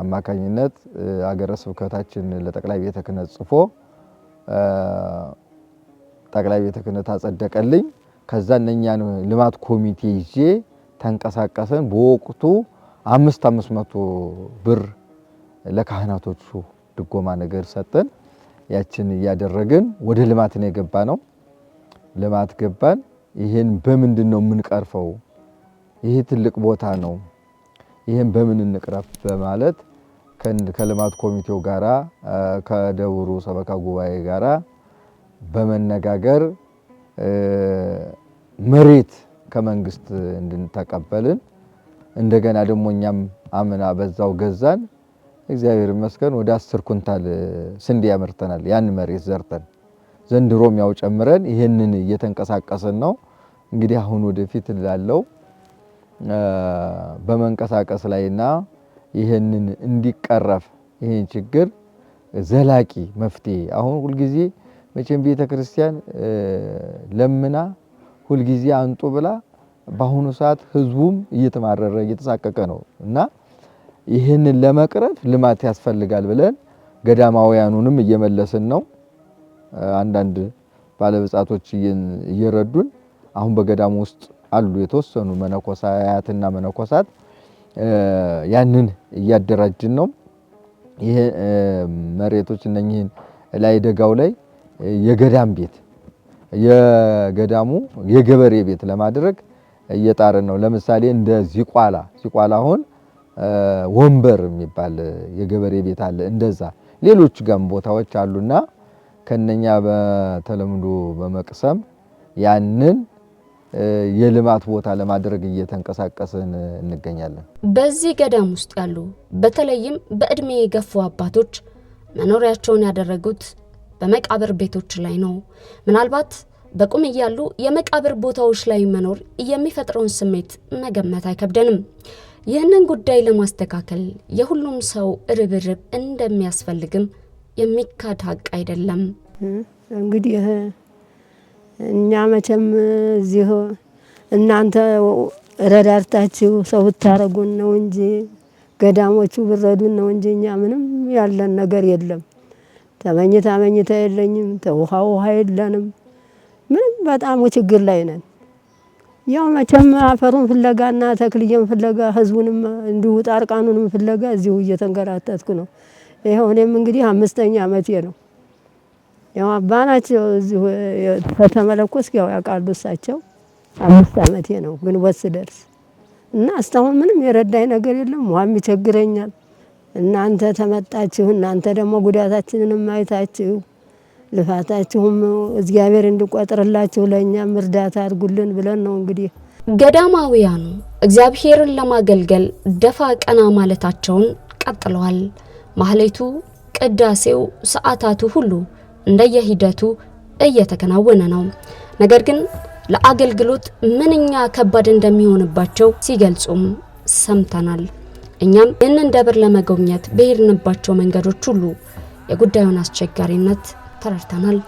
አማካኝነት አገረ ስብከታችን ለጠቅላይ ቤተ ክህነት ጽፎ ጠቅላይ ቤተ ክህነት አጸደቀልኝ። ከዛ እኛን ልማት ኮሚቴ ይዤ ተንቀሳቀሰን። በወቅቱ 500 ብር ለካህናቶቹ ድጎማ ነገር ሰጠን። ያችን እያደረግን ወደ ልማት ነው የገባ ነው። ልማት ገባን። ይሄን በምንድነው የምንቀርፈው? ይሄ ትልቅ ቦታ ነው፣ ይሄን በምን እንቅረፍ በማለት ከልማት ኮሚቴው ጋራ ከደብሩ ሰበካ ጉባኤ ጋራ በመነጋገር መሬት ከመንግስት እንድንተቀበልን እንደገና ደግሞ እኛም አምና በዛው ገዛን። እግዚአብሔር ይመስገን ወደ 10 ኩንታል ስንዴ ያመርተናል። ያን መሬት ዘርተን ዘንድሮም ያው ጨምረን ይሄንን እየተንቀሳቀሰን ነው። እንግዲህ አሁን ወደፊት ላለው በመንቀሳቀስ ላይና ይሄንን እንዲቀረፍ ይሄን ችግር ዘላቂ መፍትሄ አሁን ሁልጊዜ መቼም ቤተክርስቲያን ለምና ሁልጊዜ አንጡ ብላ በአሁኑ ሰዓት ህዝቡም እየተማረረ እየተሳቀቀ ነው እና ይሄንን ለመቅረፍ ልማት ያስፈልጋል ብለን ገዳማውያኑንም እየመለስን ነው። አንዳንድ ባለብጻቶች እየረዱን አሁን በገዳሙ ውስጥ አሉ የተወሰኑ መነኮሳያትና መነኮሳት ያንን እያደራጅን ነው። ይሄ መሬቶች እነኚህን ላይ ደጋው ላይ የገዳም ቤት የገዳሙ የገበሬ ቤት ለማድረግ እየጣርን ነው። ለምሳሌ እንደ ዚቋላ አሁን ወንበር የሚባል የገበሬ ቤት አለ። እንደዛ ሌሎች ጋም ቦታዎች አሉና ከነኛ በተለምዶ በመቅሰም ያንን የልማት ቦታ ለማድረግ እየተንቀሳቀስን እንገኛለን። በዚህ ገዳም ውስጥ ያሉ በተለይም በእድሜ የገፉ አባቶች መኖሪያቸውን ያደረጉት በመቃብር ቤቶች ላይ ነው። ምናልባት በቁም እያሉ የመቃብር ቦታዎች ላይ መኖር የሚፈጥረውን ስሜት መገመት አይከብደንም። ይህንን ጉዳይ ለማስተካከል የሁሉም ሰው ርብርብ እንደሚያስፈልግም የሚካድ ሀቅ አይደለም። እንግዲህ እኛ መቼም እዚህ እናንተ ረዳርታችሁ ሰው ብታረጉን ነው እንጂ ገዳሞቹ ብረዱን ነው እንጂ እኛ ምንም ያለን ነገር የለም። ተመኝታ የለኝም፣ ውሃ የለንም። ምንም በጣም ችግር ላይ ነን። ያው መቼም አፈሩን ፍለጋና ተክልየም ፍለጋ ህዝቡንም እንዲሁ ጣርቃኑንም ፍለጋ እዚሁ እየተንከራተትኩ ነው። ይሄው እኔም እንግዲህ 5ኛ ዓመቴ ነው። ያው አባናቸው እዚሁ ተመለኮስኩ ያው ያውቃሉ እሳቸው 5 ዓመቴ ነው ግንቦት ስደርስ እና እስካሁን ምንም የረዳኝ ነገር የለም። ውሃም ይቸግረኛል። እናንተ ተመጣችሁ እናንተ ደግሞ ጉዳታችንንም አይታችሁ ልፋታችሁም እግዚአብሔር እንዲቆጥርላችሁ ለኛም እርዳታ አድርጉልን ብለን ነው እንግዲህ። ገዳማውያኑ እግዚአብሔርን ለማገልገል ደፋ ቀና ማለታቸውን ቀጥለዋል። ማህሌቱ፣ ቅዳሴው፣ ሰዓታቱ ሁሉ እንደየሂደቱ እየተከናወነ ነው። ነገር ግን ለአገልግሎት ምንኛ ከባድ እንደሚሆንባቸው ሲገልጹም ሰምተናል። እኛም ይህንን ደብር ለመጎብኘት በሄድንባቸው መንገዶች ሁሉ የጉዳዩን አስቸጋሪነት ተረድተናል።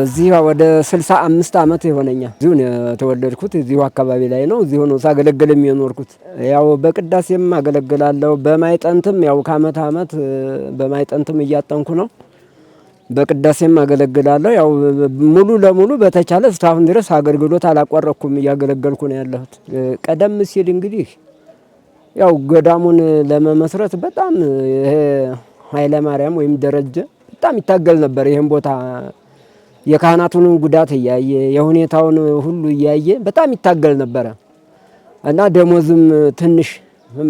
እዚህ ወደ 65 ዓመት ይሆነኛል። እዚሁ ነው የተወለድኩት። እዚሁ አካባቢ ላይ ነው። እዚሁ ነው ሳገለግል የሚኖርኩት። ያው በቅዳሴም አገለግላለሁ። በማይጠንትም ያው ከዓመት ዓመት በማይጠንትም እያጠንኩ ነው። በቅዳሴም አገለግላለሁ። ያው ሙሉ ለሙሉ በተቻለ እስካሁን ድረስ አገልግሎት አላቋረኩም፣ እያገለገልኩ ነው ያለሁት። ቀደም ሲል እንግዲህ ያው ገዳሙን ለመመስረት በጣም ይሄ ኃይለ ማርያም ወይም ደረጀ በጣም ይታገል ነበር። ይሄን ቦታ የካህናቱን ጉዳት እያየ የሁኔታውን ሁሉ እያየ በጣም ይታገል ነበረ እና ደሞዝም ትንሽ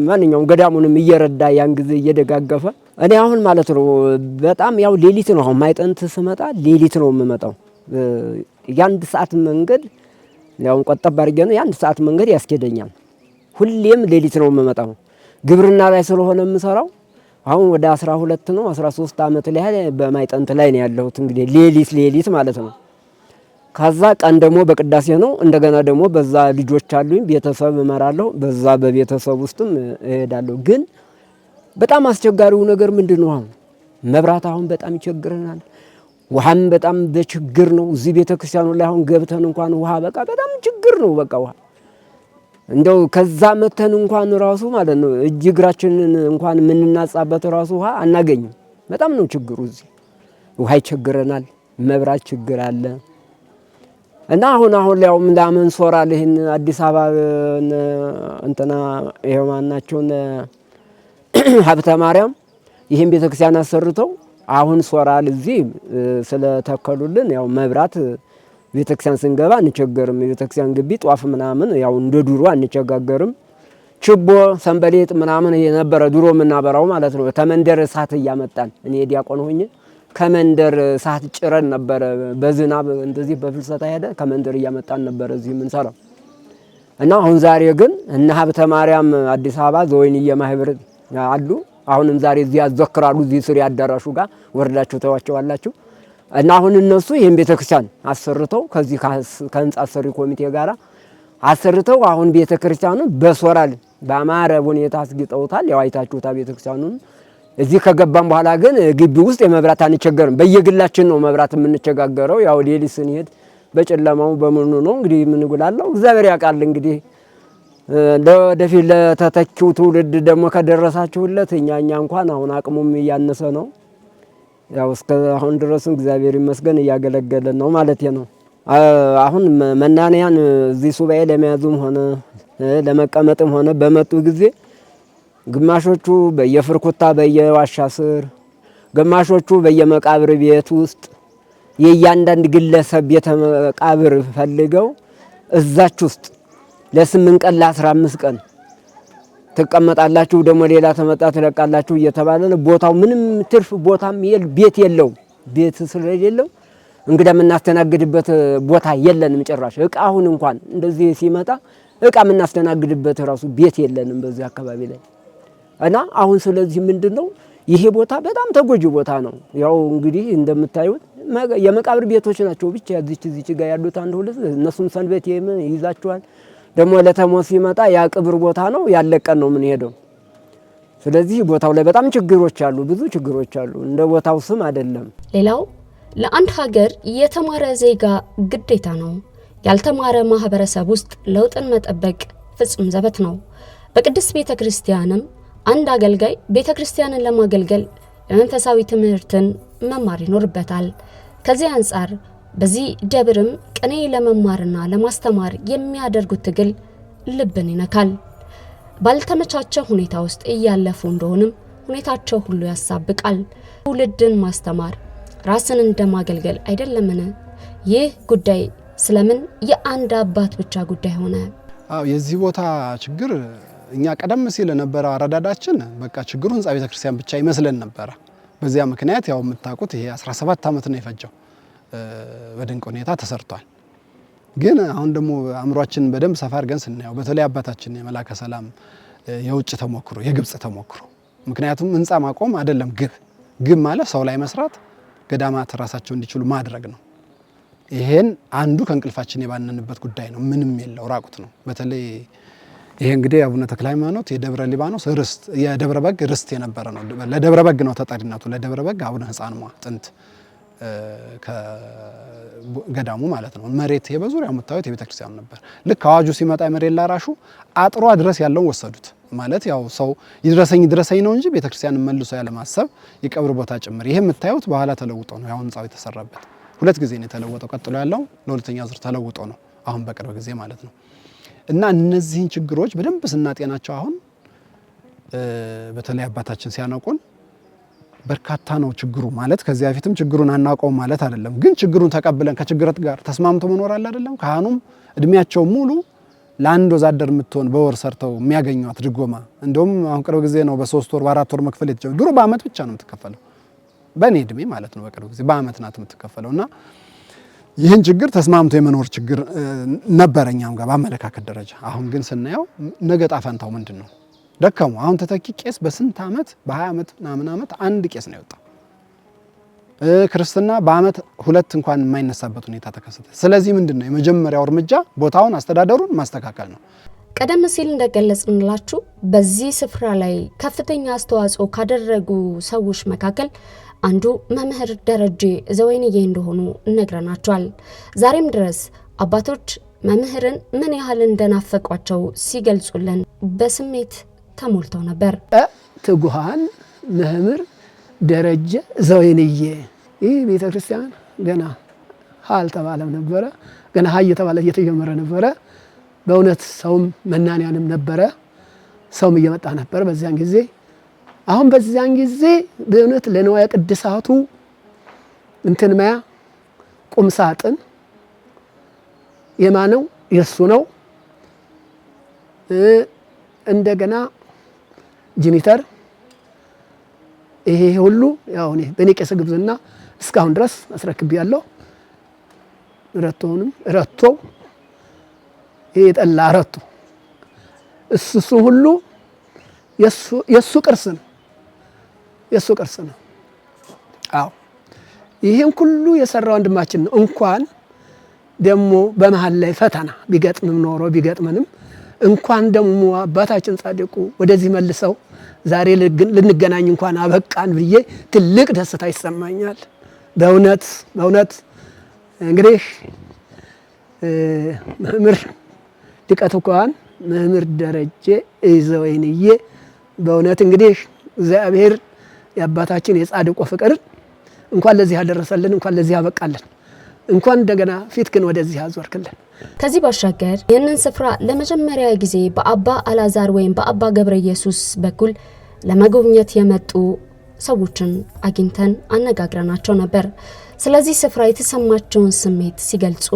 ማንኛውም ገዳሙንም እየረዳ ያን ጊዜ እየደጋገፈ እኔ አሁን ማለት ነው በጣም ያው ሌሊት ነው አሁን ማይጠንት ስመጣ ሌሊት ነው የምመጣው። የ1 ሰዓት መንገድ ያው ቆጠብ አድርጌ ነው ያን ሰዓት መንገድ ያስኬደኛል። ሁሌም ሌሊት ነው የምመጣው። ግብርና ላይ ስለሆነ የምሰራው አሁን ወደ 12 ነው 13 ዓመት ላይ በማይጠንት ላይ ነው ያለሁት። እንግዲህ ሌሊት ማለት ነው። ከዛ ቀን ደግሞ በቅዳሴ ነው። እንደገና ደግሞ በዛ ልጆች አሉኝ ቤተሰብ እመራለሁ። በዛ በቤተሰብ ውስጥም እሄዳለሁ። ግን በጣም አስቸጋሪው ነገር ምንድነው? አሁን መብራት አሁን በጣም ይቸግረናል። ውሃም በጣም በችግር ነው። እዚህ ቤተክርስቲያኑ ላይ አሁን ገብተን እንኳን ውሃ በቃ በጣም ችግር ነው። በቃ ውሃ እንደው ከዛ መተን እንኳን ራሱ ማለት ነው እጅ እግራችንን እንኳን የምንናጻበት ራሱ ውሃ አናገኝም። በጣም ነው ችግሩ። እዚህ ውሃ ይቸግረናል። መብራት ችግር አለ እና አሁን ላይ ምን ሶራል ይሄን አዲስ አበባ እንትና ይሄው ማናቸውን ሀብተ ማርያም ይሄን ቤተክርስቲያን አሰርተው አሁን ሶራል እዚህ ስለተከሉልን ያው መብራት ቤተክርስቲያን ስንገባ አንቸገርም። ቤተክርስቲያን ግቢ ጧፍ ምናምን ያው እንደ ድሮ አንቸጋገርም። ችቦ ሰንበሌጥ ምናምን የነበረ ድሮ የምናበራው ማለት ነው። ተመንደር እሳት እያመጣን እኔ ዲያቆን ሆኜ ከመንደር እሳት ጭረን ነበር። በዝናብ እንደዚህ በፍልሰታ ሄደ ከመንደር እያመጣን ነበር እዚህ ምን ሰራው እና አሁን ዛሬ ግን እነ ሀብተ ማርያም አዲስ አበባ ዘወይንዬ ማህበር አሉ። አሁንም ዛሬ እዚህ ያዘክራሉ። እዚህ ስር ያዳራሹ ጋር ወርዳችሁ ተዋቸዋላችሁ እና አሁን እነሱ ይሄን ቤተክርስቲያን አሰርተው ከዚህ ከህንጻ አሰሪ ኮሚቴ ጋር አሰርተው አሁን ቤተክርስቲያኑ በሶራል በአማረ ሁኔታ አስጊጠውታል። ያው አይታችሁታ ቤተክርስቲያኑን። እዚህ ከገባን በኋላ ግን ግቢ ውስጥ የመብራት አንቸገርም። በየግላችን ነው መብራት የምንቸጋገረው። ያው ሌሊት ስንሄድ በጨለማው በምኑ ነው እንግዲህ ምን ጉላለው እግዚአብሔር ያውቃል። እንግዲህ ለወደፊት ለተተኪው ትውልድ ደግሞ ከደረሳችሁለት እኛ እንኳን አሁን አቅሙም እያነሰ ነው። ያው እስከ አሁን ድረስም እግዚአብሔር ይመስገን እያገለገለን ነው ማለት ነው። አሁን መናንያን እዚህ ሱባኤ ለመያዙም ሆነ ለመቀመጥም ሆነ በመጡ ጊዜ ግማሾቹ በየፍርኩታ በየዋሻ ስር፣ ግማሾቹ በየመቃብር ቤት ውስጥ የእያንዳንድ ግለሰብ ቤተ መቃብር ፈልገው እዛች ውስጥ ለ8 ቀን ለ15 ቀን ተቀመጣላችሁ ደግሞ ሌላ ተመጣ ትለቃላችሁ እየተባለ ቦታው ምንም ትርፍ ቦታም ቤት የለው። ቤት ስለሌለው እንግዳ የምናስተናግድበት ቦታ የለንም ጭራሽ። እቃ አሁን እንኳን እንደዚህ ሲመጣ እቃ የምናስተናግድበት ራሱ ቤት የለንም በዚህ አካባቢ ላይ እና አሁን ስለዚህ ምንድነው ይሄ ቦታ በጣም ተጎጂ ቦታ ነው። ያው እንግዲህ እንደምታዩት የመቃብር ቤቶች ናቸው ብቻ እዚች ጋር ያሉት አንድ ሁለት እነሱም ሰንበት ይይዛቸዋል። ደግሞ ለተሞት ሲመጣ ያ ቅብር ቦታ ነው ያለቀን ነው ምን ሄደው። ስለዚህ ቦታው ላይ በጣም ችግሮች አሉ፣ ብዙ ችግሮች አሉ። እንደ ቦታው ስም አይደለም። ሌላው ለአንድ ሀገር የተማረ ዜጋ ግዴታ ነው። ያልተማረ ማህበረሰብ ውስጥ ለውጥን መጠበቅ ፍጹም ዘበት ነው። በቅድስት ቤተክርስቲያንም አንድ አገልጋይ ቤተክርስቲያንን ለማገልገል የመንፈሳዊ ትምህርትን መማር ይኖርበታል። ከዚህ አንፃር በዚህ ደብርም ቅኔ ለመማርና ለማስተማር የሚያደርጉት ትግል ልብን ይነካል። ባልተመቻቸ ሁኔታ ውስጥ እያለፉ እንደሆነም ሁኔታቸው ሁሉ ያሳብቃል። ትውልድን ማስተማር ራስን እንደማገልገል አይደለምን? ይህ ጉዳይ ስለምን የአንድ አባት ብቻ ጉዳይ ሆነ? የዚህ ቦታ ችግር እኛ ቀደም ሲል የነበረ አረዳዳችን በቃ ችግሩ ህንጻ ቤተክርስቲያን ብቻ ይመስለን ነበር። በዚያ ምክንያት ያው የምታውቁት ይሄ 17 ዓመት ነው የፈጀው። በድንቅ ሁኔታ ተሰርቷል። ግን አሁን ደግሞ አእምሯችን በደንብ ሰፋ አድርገን ስናየው በተለይ አባታችን የመላከ ሰላም የውጭ ተሞክሮ የግብጽ ተሞክሮ ምክንያቱም ህንጻ ማቆም አይደለም ግብ ማለት ሰው ላይ መስራት ገዳማት ራሳቸው እንዲችሉ ማድረግ ነው። ይሄን አንዱ ከእንቅልፋችን የባነንበት ጉዳይ ነው። ምንም የለው ራቁት ነው። በተለይ ይሄ እንግዲህ አቡነ ተክለ ሃይማኖት የደብረ ሊባኖስ ርስት የደብረ በግ ርስት የነበረ ነው። ለደብረ በግ ነው ተጠሪነቱ። ለደብረ በግ አቡነ ሕፃንሟ ጥንት ከገዳሙ ማለት ነው። መሬት የበዙሪያው የምታዩት የቤተክርስቲያኑ ነበር። ልክ አዋጁ ሲመጣ የመሬት ላራሹ አጥሯ ድረስ ያለውን ወሰዱት። ማለት ያው ሰው ይድረሰኝ ነው እንጂ ቤተክርስቲያንን መልሶ ያለ ማሰብ የቀብር ቦታ ጭምር። ይሄ የምታዩት በኋላ ተለውጦ ነው ያው ህንጻው የተሰራበት። ሁለት ጊዜ ነው የተለወጠው። ቀጥሎ ያለው ለሁለተኛ ዙር ተለውጦ ነው አሁን በቅርብ ጊዜ ማለት ነው። እና እነዚህን ችግሮች በደንብ ስናጤናቸው አሁን በተለይ አባታችን ሲያነቁን በርካታ ነው ችግሩ። ማለት ከዚህ በፊትም ችግሩን አናውቀውም ማለት አይደለም፣ ግን ችግሩን ተቀብለን ከችግረት ጋር ተስማምቶ መኖር አለ አይደለም። ካህኑም እድሜያቸው ሙሉ ለአንድ ወዛደር የምትሆን በወር ሰርተው የሚያገኙት ድጎማ እንደውም አሁን ቅርብ ጊዜ ነው በ3 ወር በ4 ወር መክፈል የተጀመረው። ድሮ በአመት ብቻ ነው የምትከፈለው፣ በእኔ እድሜ ማለት ነው። በቅርብ ጊዜ በአመት ናት የምትከፈለውና ይህን ችግር ተስማምቶ የመኖር ችግር ነበረኛም ጋር በአመለካከት ደረጃ። አሁን ግን ስናየው ነገ ዕጣ ፈንታው ምንድነው? ደከሙ። አሁን ተተኪ ቄስ በስንት ዓመት በ20 ዓመት ምናምን ዓመት አንድ ቄስ ነው የወጣው። ክርስትና በዓመት 2 እንኳን የማይነሳበት ሁኔታ ተከሰተ። ስለዚህ ምንድነው የመጀመሪያው እርምጃ? ቦታውን አስተዳደሩን ማስተካከል ነው። ቀደም ሲል እንደገለጽንላችሁ በዚህ ስፍራ ላይ ከፍተኛ አስተዋጽኦ ካደረጉ ሰዎች መካከል አንዱ መምህር ደረጀ ዘወይንዬ እንደሆኑ ነግረናቸዋል። ዛሬም ድረስ አባቶች መምህርን ምን ያህል እንደናፈቋቸው ሲገልጹልን በስሜት ተሞልተው ነበር። ትጉሃን መምህር ደረጀ ዘወይንዬ ይህ ቤተክርስቲያን ገና አልተባለም ነበረ። ገና ሀ እየተባለ እየተጀመረ ነበረ። በእውነት ሰውም መናንያንም ነበረ። ሰውም እየመጣ ነበር በዚያን ጊዜ። አሁን በዚያን ጊዜ በእውነት ለንዋየ ቅድሳቱ እንትን ማያ ቁም ሳጥን የማነው? የሱ ነው። እንደገና ጂኒተር ይሄ ሁሉ ያው እኔ በኔ ቄስ ግብዝና እስካሁን ድረስ አስረክቤያለሁ። ረቶውንም ረቶ የጠላ ረቶ እሱ ሁሉ የሱ ቅርስ ነው። የሱ ቅርስ ነው። አዎ ይሄን ሁሉ የሰራው ወንድማችን ነው። እንኳን ደግሞ በመሃል ላይ ፈተና ቢገጥምም ኖሮ ቢገጥመንም እንኳን ደግሞ አባታችን ጻድቁ ወደዚህ መልሰው ዛሬ ልንገናኝ እንኳን አበቃን ብዬ ትልቅ ደስታ ይሰማኛል። በእውነት እንግዲህ መምህር ሊቀ ትጉሃን መምህር ደረጀ ዘወይንዬ በእውነት እንግዲህ እግዚአብሔር የአባታችን የጻድቁ ፍቅር እንኳን ለዚህ ያደረሰልን፣ እንኳን ለዚህ ያበቃልን፣ እንኳን እንደገና ፊት ግን ወደዚህ አዞርክልን። ከዚህ ባሻገር ይህንን ስፍራ ለመጀመሪያ ጊዜ በአባ አላዛር ወይም በአባ ገብረ ኢየሱስ በኩል ለመጎብኘት የመጡ ሰዎችን አግኝተን አነጋግረናቸው ነበር። ስለዚህ ስፍራ የተሰማቸውን ስሜት ሲገልጹ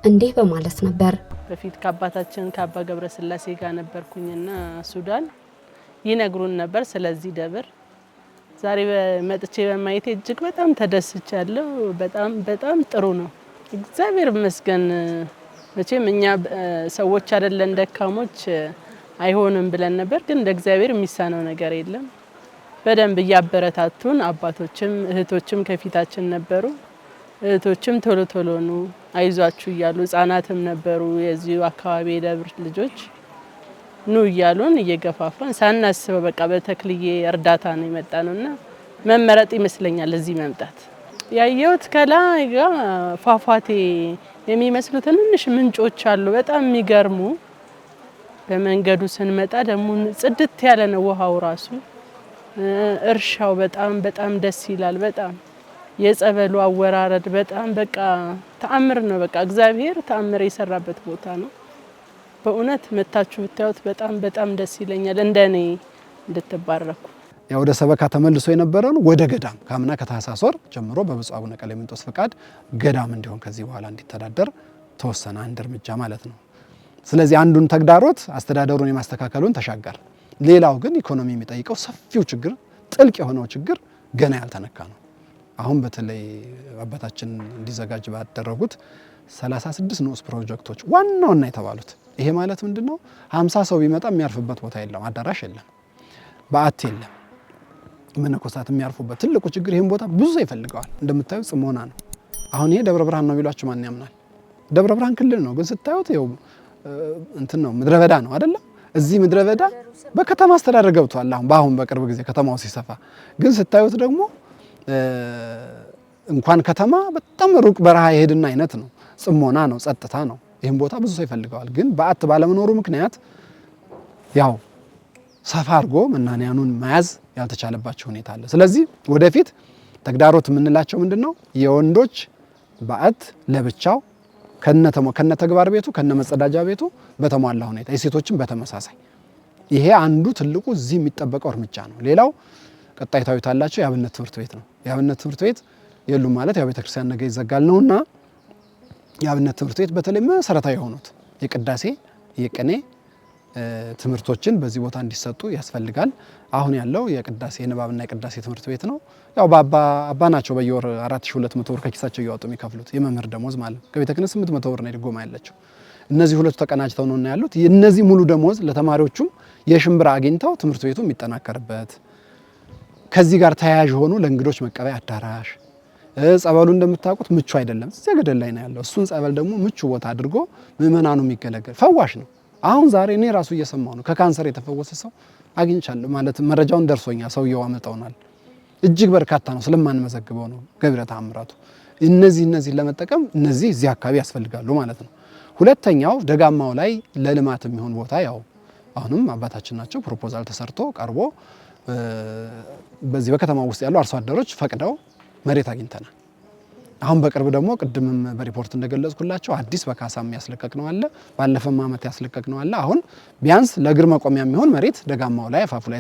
እንዲህ በማለት ነበር። በፊት ከአባታችን ከአባ ገብረ ስላሴ ጋር ነበርኩኝና ሱዳን ይነግሩን ነበር ስለዚህ ደብር። ዛሬ መጥቼ በማየቴ እጅግ በጣም ተደስቻለሁ። በጣም ጥሩ ነው። እግዚአብሔር ይመስገን። መቼም እኛ ሰዎች አይደለን ደካሞች አይሆንም ብለን ነበር፣ ግን ለእግዚአብሔር የሚሳነው ነገር የለም። በደንብ እያበረታቱን አባቶችም እህቶችም ከፊታችን ነበሩ። እህቶችም ቶሎ ነው አይዟችሁ እያሉ ህጻናትም ነበሩ። የዚሁ አካባቢ ደብር ልጆች ኑ እያሉን እየገፋፋን ሳናስበው በቃ በተክልዬ እርዳታ ነው የመጣነውና መመረጥ ይመስለኛል እዚህ መምጣት። ያየሁት ከላይ ጋር ፏፏቴ የሚመስሉ ትንንሽ ምንጮች አሉ በጣም የሚገርሙ። በመንገዱ ስንመጣ ደግሞ ጽድት ያለ ነው ውሃው ራሱ። እርሻው በጣም ደስ ይላል። በጣም የጸበሉ አወራረድ በጣም በቃ ተአምር ነው። በቃ እግዚአብሔር ተአምር የሰራበት ቦታ ነው። በእውነት መታችሁ ብታዩት በጣም ደስ ይለኛል። እንደኔ እንድትባረኩ። ያው ወደ ሰበካ ተመልሶ የነበረው ወደ ገዳም ካምና ከታህሳስ ወር ጀምሮ በብፁዕ አቡነ ቀሌምንጦስ ፍቃድ ገዳም እንዲሆን ከዚህ በኋላ እንዲተዳደር ተወሰነ። አንድ እርምጃ ማለት ነው። ስለዚህ አንዱን ተግዳሮት አስተዳደሩን የማስተካከሉን ተሻገር። ሌላው ግን ኢኮኖሚ የሚጠይቀው ሰፊው ችግር ጥልቅ የሆነው ችግር ገና ያልተነካ ነው። አሁን በተለይ አባታችን እንዲዘጋጅ ባደረጉት 36 ንዑስ ፕሮጀክቶች ዋናውና የተባሉት ይሄ ማለት ምንድነው? 50 ሰው ቢመጣ የሚያርፍበት ቦታ የለም፣ አዳራሽ የለም፣ በዓት የለም፣ መነኮሳት የሚያርፉበት። ትልቁ ችግር ይሄን ቦታ ብዙ ይፈልገዋል። እንደምታዩት ጽሞና ነው። አሁን ይሄ ደብረ ብርሃን ነው ቢሏችሁ ማን ያምናል? ደብረ ብርሃን ክልል ነው፣ ግን ስታዩት ይኸው እንትን ነው፣ ምድረ በዳ ነው አይደለም? እዚህ ምድረ በዳ በከተማ አስተዳደር ገብቷል። አሁን በቅርብ ጊዜ ከተማው ሲሰፋ ግን ስታዩት ደግሞ እንኳን ከተማ በጣም ሩቅ በረሃ የሄድና አይነት ነው። ጽሞና ነው፣ ጸጥታ ነው። ይሄን ቦታ ብዙ ሰው ይፈልገዋል። ግን በዓት ባለመኖሩ ምክንያት ያው ሰፋ አድርጎ መናንያኑን መያዝ ያልተቻለባቸው ሁኔታ አለ። ስለዚህ ወደፊት ተግዳሮት የምንላቸው ምንድነው? የወንዶች በዓት ለብቻው ከነ ተግባር ቤቱ ከነ መጸዳጃ ቤቱ በተሟላ ሁኔታ፣ የሴቶችን በተመሳሳይ። ይሄ አንዱ ትልቁ እዚህ የሚጠበቀው እርምጃ ነው። ሌላው ቀጣይ ታዩታላችሁ የአብነት ትምህርት ቤት ነው። የአብነት ትምህርት ቤት የሉም ማለት ያው ቤተክርስቲያን ነገ ይዘጋል ነውና የአብነት ትምህርት ቤት በተለይ መሰረታዊ የሆኑት የቅዳሴ፣ የቅኔ፣ ትምህርቶችን በዚህ ቦታ እንዲሰጡ ያስፈልጋል። አሁን ያለው የቅዳሴ ንባብና የቅዳሴ ትምህርት ቤት ነው። ያው አባ ናቸው በየወር 4200 ብር ከኪሳቸው እያወጡ የሚከፍሉት የመምህር ደሞዝ ማለት ነው። ከቤተ ክህነት 800 ብር ነው ድጎማ ያለችው። እነዚህ ሁለቱ ተቀናጅተው ነው ያሉት። እነዚህ ሙሉ ደሞዝ ለተማሪዎቹም የሽምብራ አግኝተው ትምህርት ቤቱ የሚጠናከርበት ከዚህ ጋር ተያያዥ ሆኑ ለእንግዶች መቀበያ አዳራሽ ጸበሉ እንደምታውቁት ምቹ አይደለም፣ እዚያ ገደል ላይ ነው ያለው። እሱን ጸበል ደግሞ ምቹ ቦታ አድርጎ ምእመናኑ የሚገለገል ፈዋሽ ነው። አሁን ዛሬ እኔ ራሱ እየሰማሁ ነው ከካንሰር የተፈወሰ ሰው አግኝቻለሁ ማለት መረጃውን ደርሶኛል። ሰውየው አመጣውናል። እጅግ በርካታ ነው፣ ስለማንመዘግበው ነው ገቢረ ተአምራቱ። እነዚህ ለመጠቀም እዚህ አካባቢ ያስፈልጋሉ ማለት ነው። ሁለተኛው ደጋማው ላይ ለልማት የሚሆን ቦታ ያው አሁንም አባታችን ናቸው ፕሮፖዛል ተሰርቶ ቀርቦ በዚህ በከተማው ውስጥ ያሉ አርሶ አደሮች ፈቅደው መሬት አግኝተናል። አሁን በቅርብ ደግሞ ቅድምም በሪፖርት እንደገለጽኩላቸው አዲስ በካሳም ያስለቀቅ ነው አለ፣ ባለፈም ዓመት ያስለቀቅ ነው አለ። አሁን ቢያንስ ለእግር መቆሚያ የሚሆን መሬት ደጋማው ላይ አፋፉ ላይ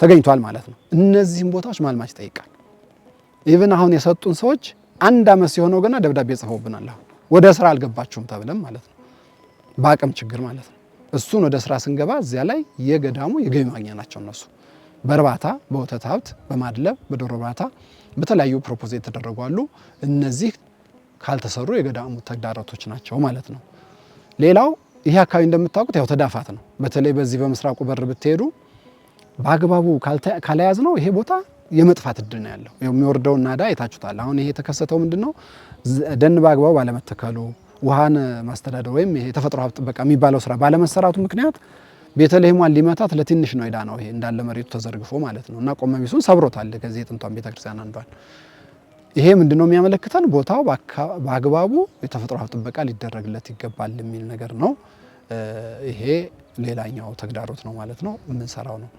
ተገኝቷል ማለት ነው። እነዚህም ቦታዎች ማልማት ይጠይቃል። ኢቭን አሁን የሰጡን ሰዎች 1 ዓመት ሲሆነው ገና ደብዳቤ ጽፈውብናል። አሁን ወደ ስራ አልገባችሁም ተብለም ማለት ነው፣ በአቅም ችግር ማለት ነው። እሱን ወደ ስራ ስንገባ እዚያ ላይ የገዳሙ የገቢ ማግኛ ናቸው እነሱ በእርባታ በወተት ሀብት በማድለብ በዶሮ እርባታ በተለያዩ ፕሮፖዝ የተደረጉ አሉ። እነዚህ ካልተሰሩ የገዳሙ ተግዳሮቶች ናቸው ማለት ነው። ሌላው ይሄ አካባቢ እንደምታውቁት ያው ተዳፋት ነው። በተለይ በዚህ በምስራቁ በር ብትሄዱ በአግባቡ ካልያዝ ነው ይሄ ቦታ የመጥፋት እድል ነው ያለው። የሚወርደው ናዳ አይታችሁታል። አሁን ይሄ የተከሰተው ምንድነው? ደን በአግባቡ ባለመተከሉ ውሃን ማስተዳደር ወይም ይሄ ተፈጥሮ ሀብት ጥበቃ የሚባለው ስራ ባለመሰራቱ ምክንያት ቤተልሔሟን ሊመታት ለትንሽ ነው ነው ይሄ እንዳለ መሬቱ ተዘርግፎ ማለት ነው። እና ቆመቢሱን ሰብሮታል ከዚህ የጥንቷን ቤተክርስቲያን አንዷን። ይሄ ምንድነው የሚያመለክተን? ቦታው በአግባቡ የተፈጥሮ ሀብት ጥበቃ ሊደረግለት ይገባል የሚል ነገር ነው። ይሄ ሌላኛው ተግዳሮት ነው ማለት ነው፣ የምንሰራው ነው።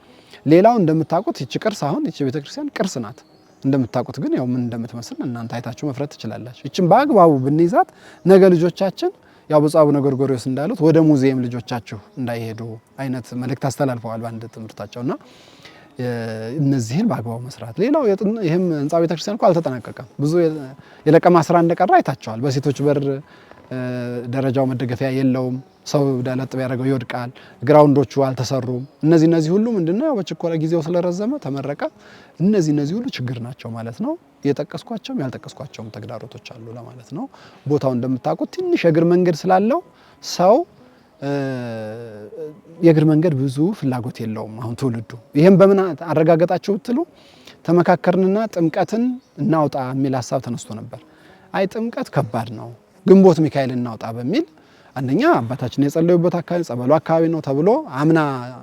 ሌላው እንደምታውቁት ይቺ ቅርስ አሁን ይቺ ቤተክርስቲያን ቅርስ ናት እንደምታውቁት። ግን ያው ምን እንደምትመስል እናንተ አይታችሁ መፍረት ትችላላችሁ። ይቺን በአግባቡ ብንይዛት ነገ ልጆቻችን ያው ብፁዕ አቡነ ጎርጎርዮስ እንዳሉት ወደ ሙዚየም ልጆቻችሁ እንዳይሄዱ አይነት መልእክት አስተላልፈዋል በአንድ ትምህርታቸውና እነዚህን በአግባቡ መስራት። ሌላው ይህም ህንፃ ቤተክርስቲያን እኮ አልተጠናቀቀም። ብዙ የለቀማ ስራ እንደቀረ አይታቸዋል። በሴቶች በር ደረጃው መደገፊያ የለውም። ሰው ዳለጥ ቢያደርገው ይወድቃል። ግራውንዶቹ አልተሰሩም። እነዚህ ሁሉ ምንድነው ያው በችኮላ ጊዜው ስለረዘመ ተመረቀ። እነዚህ ሁሉ ችግር ናቸው ማለት ነው። የጠቀስኳቸውም ያልጠቀስኳቸውም ተግዳሮቶች አሉ ለማለት ነው። ቦታው እንደምታውቁት ትንሽ የእግር መንገድ ስላለው ሰው የእግር መንገድ ብዙ ፍላጎት የለውም አሁን ትውልዱ። ይሄን በምን አረጋገጣችሁ ብትሉ ተመካከርንና ጥምቀትን እናውጣ የሚል ሀሳብ ተነስቶ ነበር። አይ ጥምቀት ከባድ ነው፣ ግንቦት ሚካኤል እናውጣ በሚል አንደኛ አባታችን የጸለዩበት አካባቢ ጸበሉ አካባቢ ነው ተብሎ አምና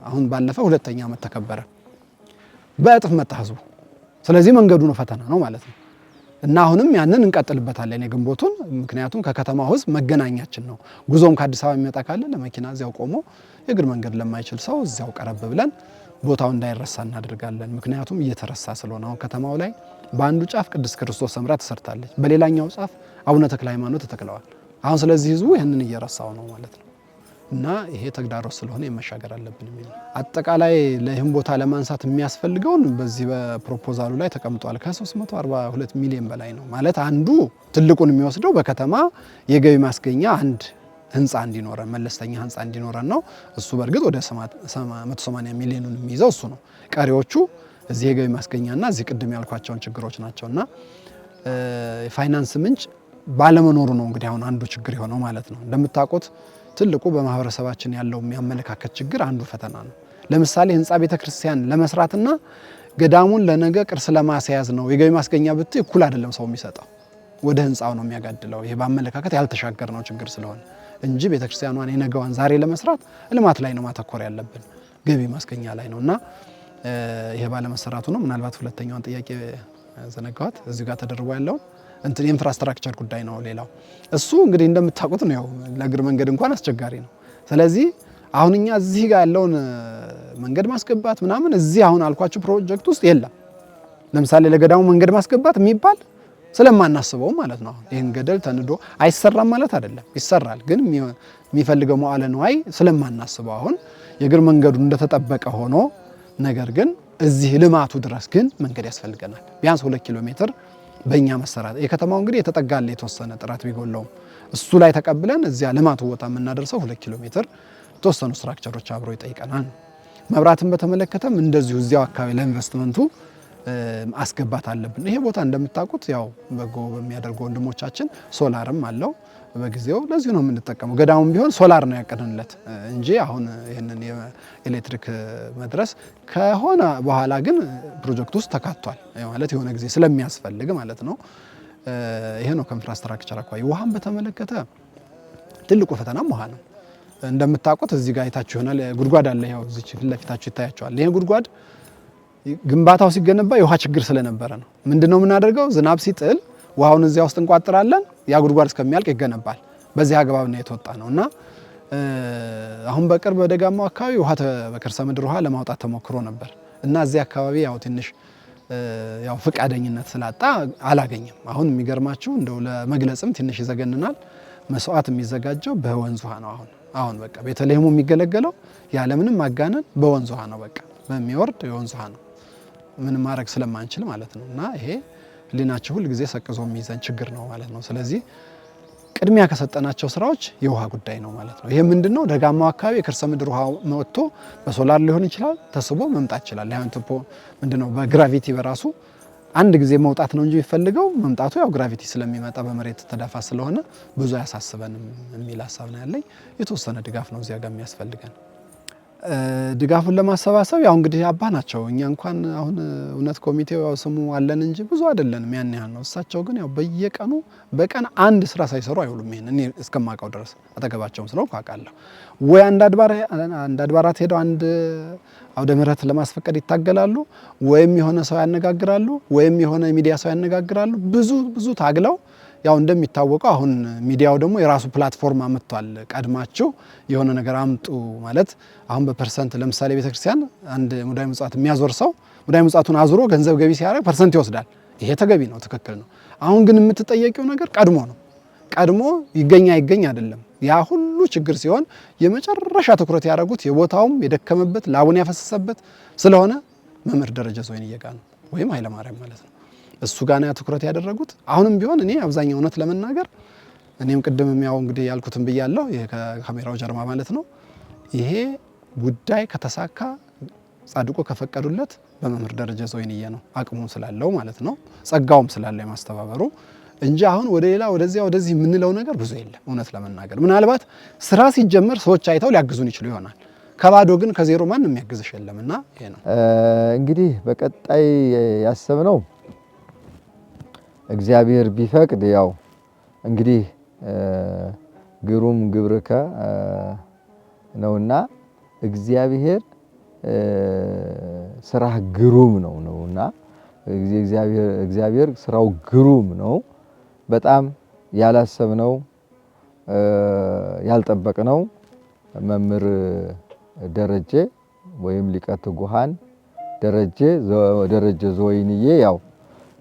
አሁን ባለፈ 2ኛ ዓመት ተከበረ። በእጥፍ መጣ ህዝቡ። ስለዚህ መንገዱ ነው ፈተና ነው ማለት ነው። እና አሁንም ያንን እንቀጥልበታለን የግንቦቱን። ምክንያቱም ከከተማው ህዝብ መገናኛችን ነው። ጉዞም ከአዲስ አበባ የሚመጣ ካለ ለመኪና እዚያው ቆሞ የእግር መንገድ ለማይችል ሰው እዚያው ቀረብ ብለን ቦታው እንዳይረሳ እናደርጋለን። ምክንያቱም እየተረሳ ስለሆነ አሁን ከተማው ላይ በአንዱ ጫፍ ቅድስት ክርስቶስ ሰምራ ተሰርታለች፣ በሌላኛው ጫፍ አቡነ ተክለ ሃይማኖት ተተክለዋል። አሁን ስለዚህ ህዝቡ ይህንን እየረሳው ነው ማለት ነው። እና ይሄ ተግዳሮት ስለሆነ የመሻገር አለብን የሚል ነው። አጠቃላይ ለይህም ቦታ ለማንሳት የሚያስፈልገውን በዚህ በፕሮፖዛሉ ላይ ተቀምጧል። ከ342 ሚሊዮን በላይ ነው ማለት አንዱ ትልቁን የሚወስደው በከተማ የገቢ ማስገኛ አንድ ህንፃ እንዲኖረን መለስተኛ ህንፃ እንዲኖረን ነው። እሱ በእርግጥ ወደ 180 ሚሊዮኑን የሚይዘው እሱ ነው። ቀሪዎቹ እዚህ የገቢ ማስገኛና እዚህ ቅድም ያልኳቸውን ችግሮች ናቸውና የፋይናንስ ምንጭ ባለመኖሩ ነው እንግዲህ አሁን አንዱ ችግር የሆነው ማለት ነው። እንደምታውቁት ትልቁ በማህበረሰባችን ያለው የሚያመለካከት ችግር አንዱ ፈተና ነው። ለምሳሌ ህንፃ ቤተክርስቲያን ለመስራትና ገዳሙን ለነገ ቅርስ ለማስያዝ ነው የገቢ ማስገኛ ብትይ እኩል አይደለም ሰው የሚሰጠው፣ ወደ ህንፃው ነው የሚያጋድለው። ይሄ በአመለካከት ያልተሻገር ነው ችግር ስለሆነ እንጂ ቤተክርስቲያኗን የነገዋን ዛሬ ለመስራት ልማት ላይ ነው ማተኮር ያለብን፣ ገቢ ማስገኛ ላይ ነውና ይሄ ባለመሰራቱ ነው። ምናልባት ሁለተኛውን ጥያቄ ዘነጋዋት እዚህ ጋር ተደርቦ ያለውን እንትን የኢንፍራስትራክቸር ጉዳይ ነው። ሌላው እሱ እንግዲህ እንደምታውቁት ነው ለእግር መንገድ እንኳን አስቸጋሪ ነው። ስለዚህ አሁን እኛ እዚህ ጋር ያለውን መንገድ ማስገባት ምናምን እዚህ አሁን አልኳችሁ ፕሮጀክት ውስጥ የለም። ለምሳሌ ለገዳሙ መንገድ ማስገባት የሚባል ስለማናስበው ማለት ነው። ይሄን ገደል ተንዶ አይሰራም ማለት አይደለም፣ ይሰራል። ግን የሚፈልገው መዋዕለ ንዋይ ስለማናስበው አሁን የእግር መንገዱ እንደተጠበቀ ሆኖ ነገር ግን እዚህ ልማቱ ድረስ ግን መንገድ ያስፈልገናል። ቢያንስ 2 ኪሎ ሜትር በእኛ መሰራት የከተማው እንግዲህ የተጠጋለ የተወሰነ ጥራት ቢጎለውም እሱ ላይ ተቀብለን እዚያ ልማቱ ቦታ የምናደርሰው 2 ኪሎ ሜትር የተወሰኑ ስትራክቸሮች አብሮ ይጠይቀናል። መብራትን በተመለከተም እንደዚሁ እዚያው አካባቢ ለኢንቨስትመንቱ ማስገባት አለብን። ይሄ ቦታ እንደምታውቁት ያው በጎ በሚያደርጉ ወንድሞቻችን ሶላርም አለው በጊዜው ለዚህ ነው የምንጠቀመው። ገዳሙም ቢሆን ሶላር ነው ያቀደንለት እንጂ አሁን ይሄንን የኤሌክትሪክ መድረስ ከሆነ በኋላ ግን ፕሮጀክት ውስጥ ተካቷል ማለት የሆነ ጊዜ ስለሚያስፈልግ ማለት ነው። ይሄ ነው ከኢንፍራስትራክቸር አኳያ። ውሃን በተመለከተ ትልቁ ፈተናም ውሃ ነው። እንደምታውቁት እዚህ ጋር አይታችሁ ይሆናል ጉድጓድ አለ። ያው እዚህ ፊት ለፊታችሁ ይታያቸዋል። ይሄ ጉድጓድ ግንባታው ሲገነባ የውሃ ችግር ስለነበረ ነው። ምንድነው የምናደርገው? ዝናብ ሲጥል ውሃውን እዚያ ውስጥ እንቋጥራለን። ያ ጉድጓድ እስከሚያልቅ ይገነባል። በዚህ አግባብ ነው የተወጣ ነውና አሁን በቅርብ በደጋማው አካባቢ ውሃ በከርሰ ምድር ውሃ ለማውጣት ተሞክሮ ነበር እና እዚህ አካባቢ ያው ትንሽ ያው ፍቃደኝነት ስላጣ አላገኘም። አሁን የሚገርማችሁ እንደው ለመግለጽም ትንሽ ይዘገንናል። መስዋዕት የሚዘጋጀው በወንዝ ውሃ ነው። አሁን በቃ ቤተልሔሙ የሚገለገለው ያለምንም ማጋነን በወንዝ ውሃ ነው። በቃ በሚወርድ የወንዝ ውሃ ነው። ምንም ማድረግ ስለማንችል ማለት ነው። እና ይሄ ህሊናችሁ ሁል ጊዜ ሰቅዞ የሚይዘን ችግር ነው ማለት ነው። ስለዚህ ቅድሚያ ከሰጠናቸው ስራዎች የውሃ ጉዳይ ነው ማለት ነው። ይሄ ምንድነው? ደጋማው አካባቢ የከርሰ ምድር ውሃ መጥቶ በሶላር ሊሆን ይችላል ተስቦ መምጣት ይችላል። ያን ተፖ ምንድነው በግራቪቲ በራሱ አንድ ጊዜ መውጣት ነው እንጂ የሚፈልገው መምጣቱ ያው ግራቪቲ ስለሚመጣ በመሬት ተዳፋ ስለሆነ ብዙ አያሳስበንም የሚል ሀሳብ ነው ያለኝ። የተወሰነ ድጋፍ ነው እዚያ ጋር የሚያስፈልገን። ድጋፉን ለማሰባሰብ ያው እንግዲህ አባ ናቸው። እኛ እንኳን አሁን እውነት ኮሚቴው ያው ስሙ አለን እንጂ ብዙ አይደለንም፣ ያን ያህል ነው። እሳቸው ግን ያው በየቀኑ በቀን አንድ ስራ ሳይሰሩ አይውሉም። ይሄን እኔ እስከማውቀው ድረስ አጠገባቸውም ስለሆንኩ አውቃለሁ። ወይ አንድ አድባራት ሄደው አንድ አውደ ምሕረት ለማስፈቀድ ይታገላሉ፣ ወይም የሆነ ሰው ያነጋግራሉ፣ ወይም የሆነ ሚዲያ ሰው ያነጋግራሉ። ብዙ ታግለው ያው እንደሚታወቀው አሁን ሚዲያው ደግሞ የራሱ ፕላትፎርም አመጥቷል። ቀድማችሁ የሆነ ነገር አምጡ ማለት አሁን በፐርሰንት ለምሳሌ ቤተክርስቲያን አንድ ሙዳይ ምጽዋት የሚያዞር ሰው ሙዳይ ምጽዋቱን አዙሮ ገንዘብ ገቢ ሲያደርግ ፐርሰንት ይወስዳል። ይሄ ተገቢ ነው፣ ትክክል ነው። አሁን ግን የምትጠየቂው ነገር ቀድሞ ነው። ቀድሞ ይገኝ አይደለም። ያ ሁሉ ችግር ሲሆን የመጨረሻ ትኩረት ያደረጉት የቦታውም የደከመበት ላቡን ያፈሰሰበት ስለሆነ መምህር ደረጀ ዘወይንዬ ጋር ነው ወይም ኃይለማርያም ማለት ነው። እሱ ጋር ነው ትኩረት ያደረጉት። አሁንም ቢሆን እኔ አብዛኛው እውነት ለመናገር እኔም ቅድምም ያው እንግዲህ ያልኩትን ብያለሁ፣ ከካሜራው ጀርባ ማለት ነው። ይሄ ጉዳይ ከተሳካ ጻድቁ ከፈቀዱለት በመምህር ደረጀ ዘወይንዬ ነው፣ አቅሙም ስላለው ማለት ነው፣ ጸጋውም ስላለው የማስተባበሩ እንጂ አሁን ወደ ሌላ ወደዚህ የምንለው ነገር ብዙ የለም። እውነት ለመናገር ምናልባት ስራ ሲጀመር ሰዎች አይተው ሊያግዙን ይችሉ ይሆናል። ከባዶ ግን ከዜሮ ማንም የሚያግዝሽ የለምና ይሄ ነው እንግዲህ በቀጣይ ያሰብነው እግዚአብሔር ቢፈቅድ ያው እንግዲህ ግሩም ግብርከ ነውና እግዚአብሔር ስራህ ግሩም ነውና እግዚአብሔር ስራው ግሩም ነው። በጣም ያላሰብነው ያልጠበቅነው መምህር ደረጀ ወይም ሊቀ ትጉሃን ደረጀ ዘወይንዬ ያው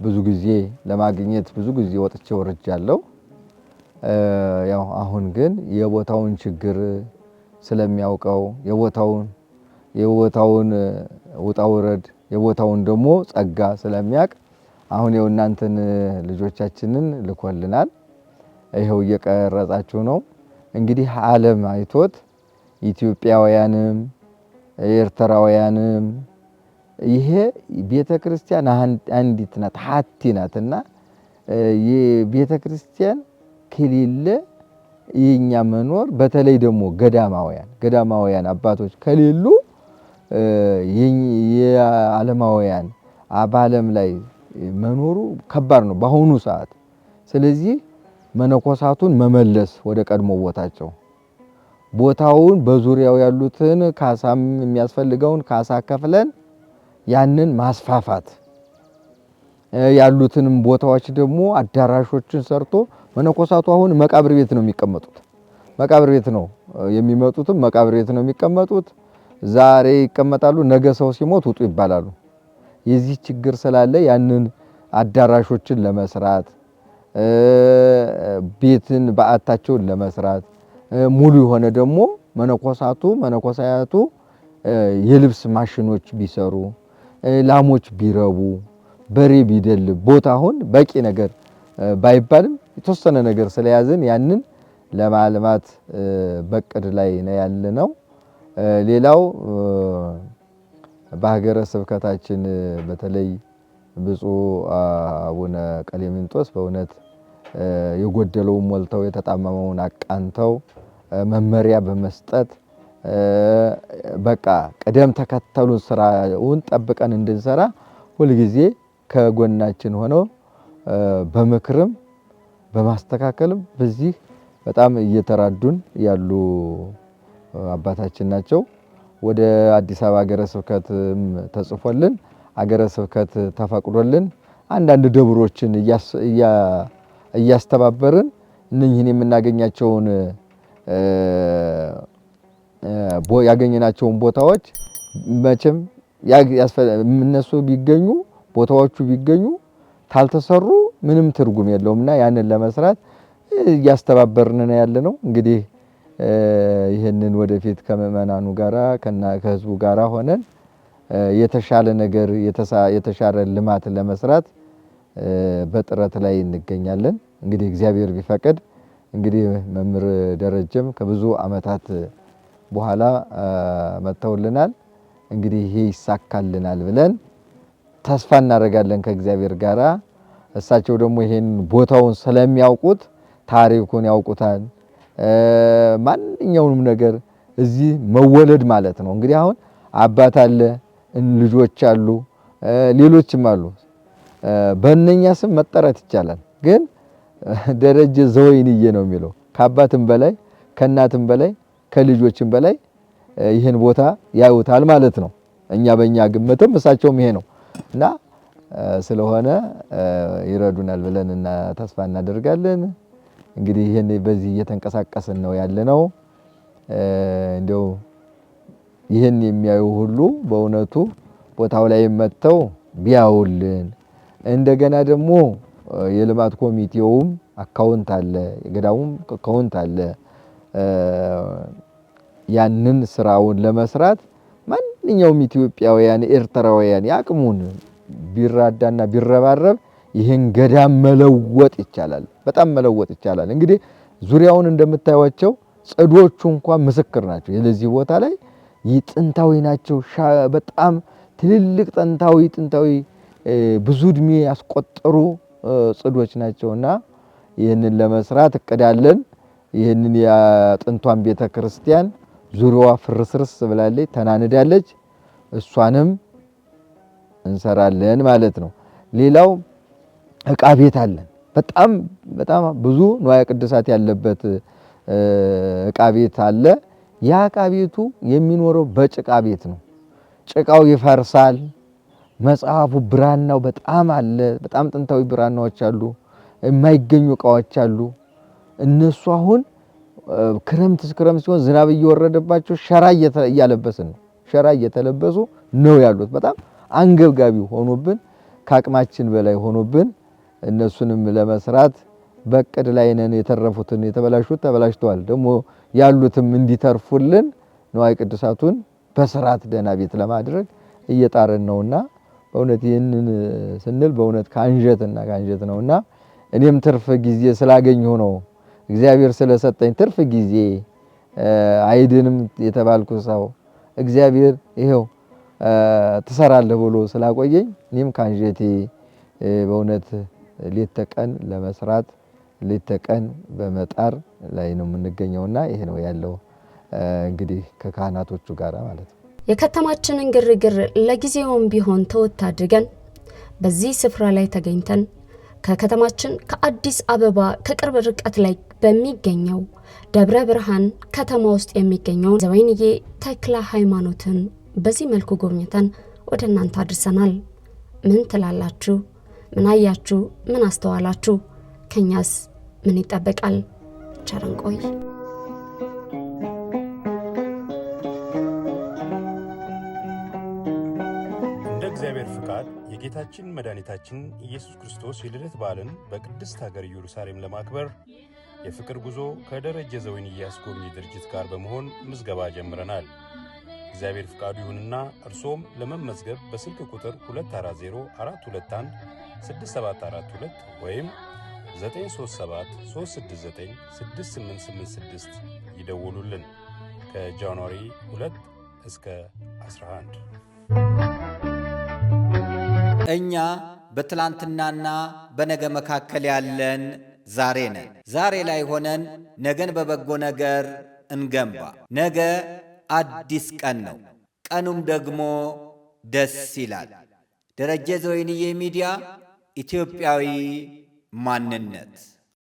ብዙ ጊዜ ለማግኘት ብዙ ጊዜ ወጥቼ ወርጃለሁ። ያው አሁን ግን የቦታውን ችግር ስለሚያውቀው የቦታውን ውጣ ውረድ የቦታውን ደግሞ ጸጋ ስለሚያውቅ አሁን የው እናንተን ልጆቻችንን ልኮልናል። ይሄው እየቀረጻችሁ ነው። እንግዲህ ዓለም አይቶት ኢትዮጵያውያንም ኤርትራውያንም ይሄ ቤተክርስቲያን አንዲት ናት ሀቲ ናትና የቤተክርስቲያን ከሌለ የኛ መኖር በተለይ ደግሞ ገዳማውያን አባቶች ከሌሉ የዓለማውያን በዓለም ላይ መኖሩ ከባድ ነው በአሁኑ ሰዓት። ስለዚህ መነኮሳቱን መመለስ ወደ ቀድሞ ቦታውን በዙሪያው ያሉትን ካሳም የሚያስፈልገውን ካሳ ከፍለን ያንን ማስፋፋት ያሉትንም ቦታዎች ደግሞ አዳራሾችን ሰርቶ መነኮሳቱ አሁን መቃብር ቤት ነው የሚቀመጡት። መቃብር ቤት ነው የሚመጡትም መቃብር ቤት ነው የሚቀመጡት። ዛሬ ይቀመጣሉ፣ ነገ ሰው ሲሞት ውጡ ይባላሉ። የዚህ ችግር ስላለ ያንን አዳራሾችን ለመስራት ቤትን በዓታቸውን ለመስራት ሙሉ የሆነ ደግሞ መነኮሳያቱ የልብስ ማሽኖች ቢሰሩ ላሞች ቢረቡ በሬ ቢደልብ ቦታ አሁን በቂ ነገር ባይባልም የተወሰነ ነገር ስለያዝን ያንን ለማልማት በቅድ ላይ ነው ያለነው። ሌላው በሀገረ ስብከታችን በተለይ ብፁዕ አቡነ ቀሌምንጦስ በእውነት የጎደለውን ሞልተው የተጣመመውን አቃንተው መመሪያ በመስጠት በቃ ቀደም ተከተሉን ስራውን ጠብቀን እንድንሰራ ሁሉ ጊዜ ከጎናችን ሆነው በምክርም በማስተካከልም በዚህ በጣም እየተራዱን ያሉ አባታችን ናቸው። ወደ አዲስ አበባ ሀገረ ስብከትም ተጽፎልን ሀገረ ስብከት ተፈቅዶልን አንዳንድ ደብሮችን እያስተባበርን እነኚህን የምናገኛቸውን ያገኘናቸውን ቦታዎች መቼም እነሱ ቢገኙ ቦታዎቹ ቢገኙ ታልተሰሩ ምንም ትርጉም የለውምና ያንን ለመስራት እያስተባበርን ነው ያለነው። እንግዲህ ይሄንን ወደፊት ከመመናኑ ጋራ ከህዝቡ ጋራ ሆነን የተሻለ ነገር የተሻለ ልማት ለመስራት በጥረት ላይ እንገኛለን። እንግዲህ እግዚአብሔር ቢፈቅድ እንግዲህ መምህር ደረጀም ከብዙ አመታት በኋላ መተውልናል። እንግዲህ ይሄ ይሳካልናል ብለን ተስፋ እናደርጋለን ከእግዚአብሔር ጋራ። እሳቸው ደግሞ ይሄን ቦታውን ስለሚያውቁት ታሪኩን ያውቁታል። ማንኛውንም ነገር እዚህ መወለድ ማለት ነው። እንግዲህ አሁን አባት አለ፣ ልጆች አሉ፣ ሌሎችም አሉ። በእነኛ ስም መጠራት ይቻላል። ግን ደረጀ ዘወይንዬ ነው የሚለው ከአባትም በላይ ከእናትም በላይ ከልጆችም በላይ ይህን ቦታ ያዩታል ማለት ነው። እኛ በእኛ ግምትም እሳቸውም ይሄ ነው እና ስለሆነ ይረዱናል ብለን እና ተስፋ እናደርጋለን። እንግዲህ ይሄን በዚህ እየተንቀሳቀስን ነው ያለነው። እንደው ይሄን የሚያዩ ሁሉ በእውነቱ ቦታው ላይ መጥተው ቢያውልን እንደገና ደግሞ የልማት ኮሚቴውም አካውንት አለ፣ የገዳሙም አካውንት አለ። ያንን ስራውን ለመስራት ማንኛውም ኢትዮጵያውያን ኤርትራውያን ያቅሙን ቢራዳና ቢረባረብ ይሄን ገዳም መለወጥ ይቻላል፣ በጣም መለወጥ ይቻላል። እንግዲህ ዙሪያውን እንደምታዩቸው ጽዶቹ እንኳን ምስክር ናቸው። የዚህ ቦታ ላይ ጥንታዊ ናቸው። በጣም ትልልቅ ጥንታዊ ብዙ እድሜ ያስቆጠሩ ጽዶች ናቸውና ይህንን ለመስራት እቅዳለን። ይህንን የጥንቷን ቤተክርስቲያን ዙሪያዋ ፍርስርስ ብላለች፣ ተናንዳለች። እሷንም እንሰራለን ማለት ነው። ሌላው ዕቃ ቤት አለን። በጣም ብዙ ንዋየ ቅድሳት ያለበት ዕቃ ቤት አለ። ያ ዕቃ ቤቱ የሚኖረው በጭቃ ቤት ነው። ጭቃው ይፈርሳል። መጽሐፉ ብራናው በጣም አለ። በጣም ጥንታዊ ብራናዎች አሉ። የማይገኙ ዕቃዎች አሉ። እነሱ አሁን ክረምት ሲሆን ዝናብ እየወረደባቸው ሸራ እያለበስን ነው። ሸራ እየተለበሱ ነው ያሉት። በጣም አንገብጋቢ ሆኖብን ከአቅማችን በላይ ሆኖብን እነሱንም ለመስራት በቅድ ላይ ነን። የተረፉትን የተበላሹት ተበላሽተዋል። ደግሞ ያሉትም እንዲተርፉልን ንዋየ ቅድሳቱን በስርዓት ደህና ቤት ለማድረግ እየጣርን ነውና በእውነት ይህንን ስንል በእውነት ከአንጀት ነውና እኔም ትርፍ ጊዜ ስላገኘሁ ነው። እግዚአብሔር ስለሰጠኝ ትርፍ ጊዜ አይድንም የተባልኩ ሰው እግዚአብሔር ይሄው ትሰራለህ ብሎ ስላቆየኝ እኔም ከአንጀቴ በእውነት ሌት ተቀን ለመስራት ሌት ተቀን በመጣር ላይ ነው የምንገኘውና ይሄ ነው ያለው እንግዲህ ከካህናቶቹ ጋር ማለት ነው። የከተማችንን ግርግር ለጊዜውም ቢሆን ተወት አድርገን በዚህ ስፍራ ላይ ተገኝተን ከከተማችን ከአዲስ አበባ ከቅርብ ርቀት ላይ በሚገኘው ደብረ ብርሃን ከተማ ውስጥ የሚገኘው ዘወይንዬ ተክለ ሃይማኖትን በዚህ መልኩ ጎብኝተን ወደ እናንተ አድርሰናል። ምን ትላላችሁ? ምን አያችሁ? ምን አስተዋላችሁ? ከኛስ ምን ይጠበቃል? ቸር እንቆይ። እግዚአብሔር ፍቃድ የጌታችን መድኃኒታችን ኢየሱስ ክርስቶስ የልደት በዓልን በቅድስት ሀገር ኢየሩሳሌም ለማክበር የፍቅር ጉዞ ከደረጀ ዘወይንዬ አስጎብኚ ድርጅት ጋር በመሆን ምዝገባ ጀምረናል። እግዚአብሔር ፍቃዱ ይሁንና እርሶም ለመመዝገብ በስልክ ቁጥር 2404216742 ወይም 937 369 6886 ይደውሉልን። ከጃንዋሪ 2 እስከ 11። እኛ በትላንትናና በነገ መካከል ያለን ዛሬ ነን። ዛሬ ላይ ሆነን ነገን በበጎ ነገር እንገንባ። ነገ አዲስ ቀን ነው፣ ቀኑም ደግሞ ደስ ይላል። ደረጀ ዘወይንዬ ሚዲያ ኢትዮጵያዊ ማንነት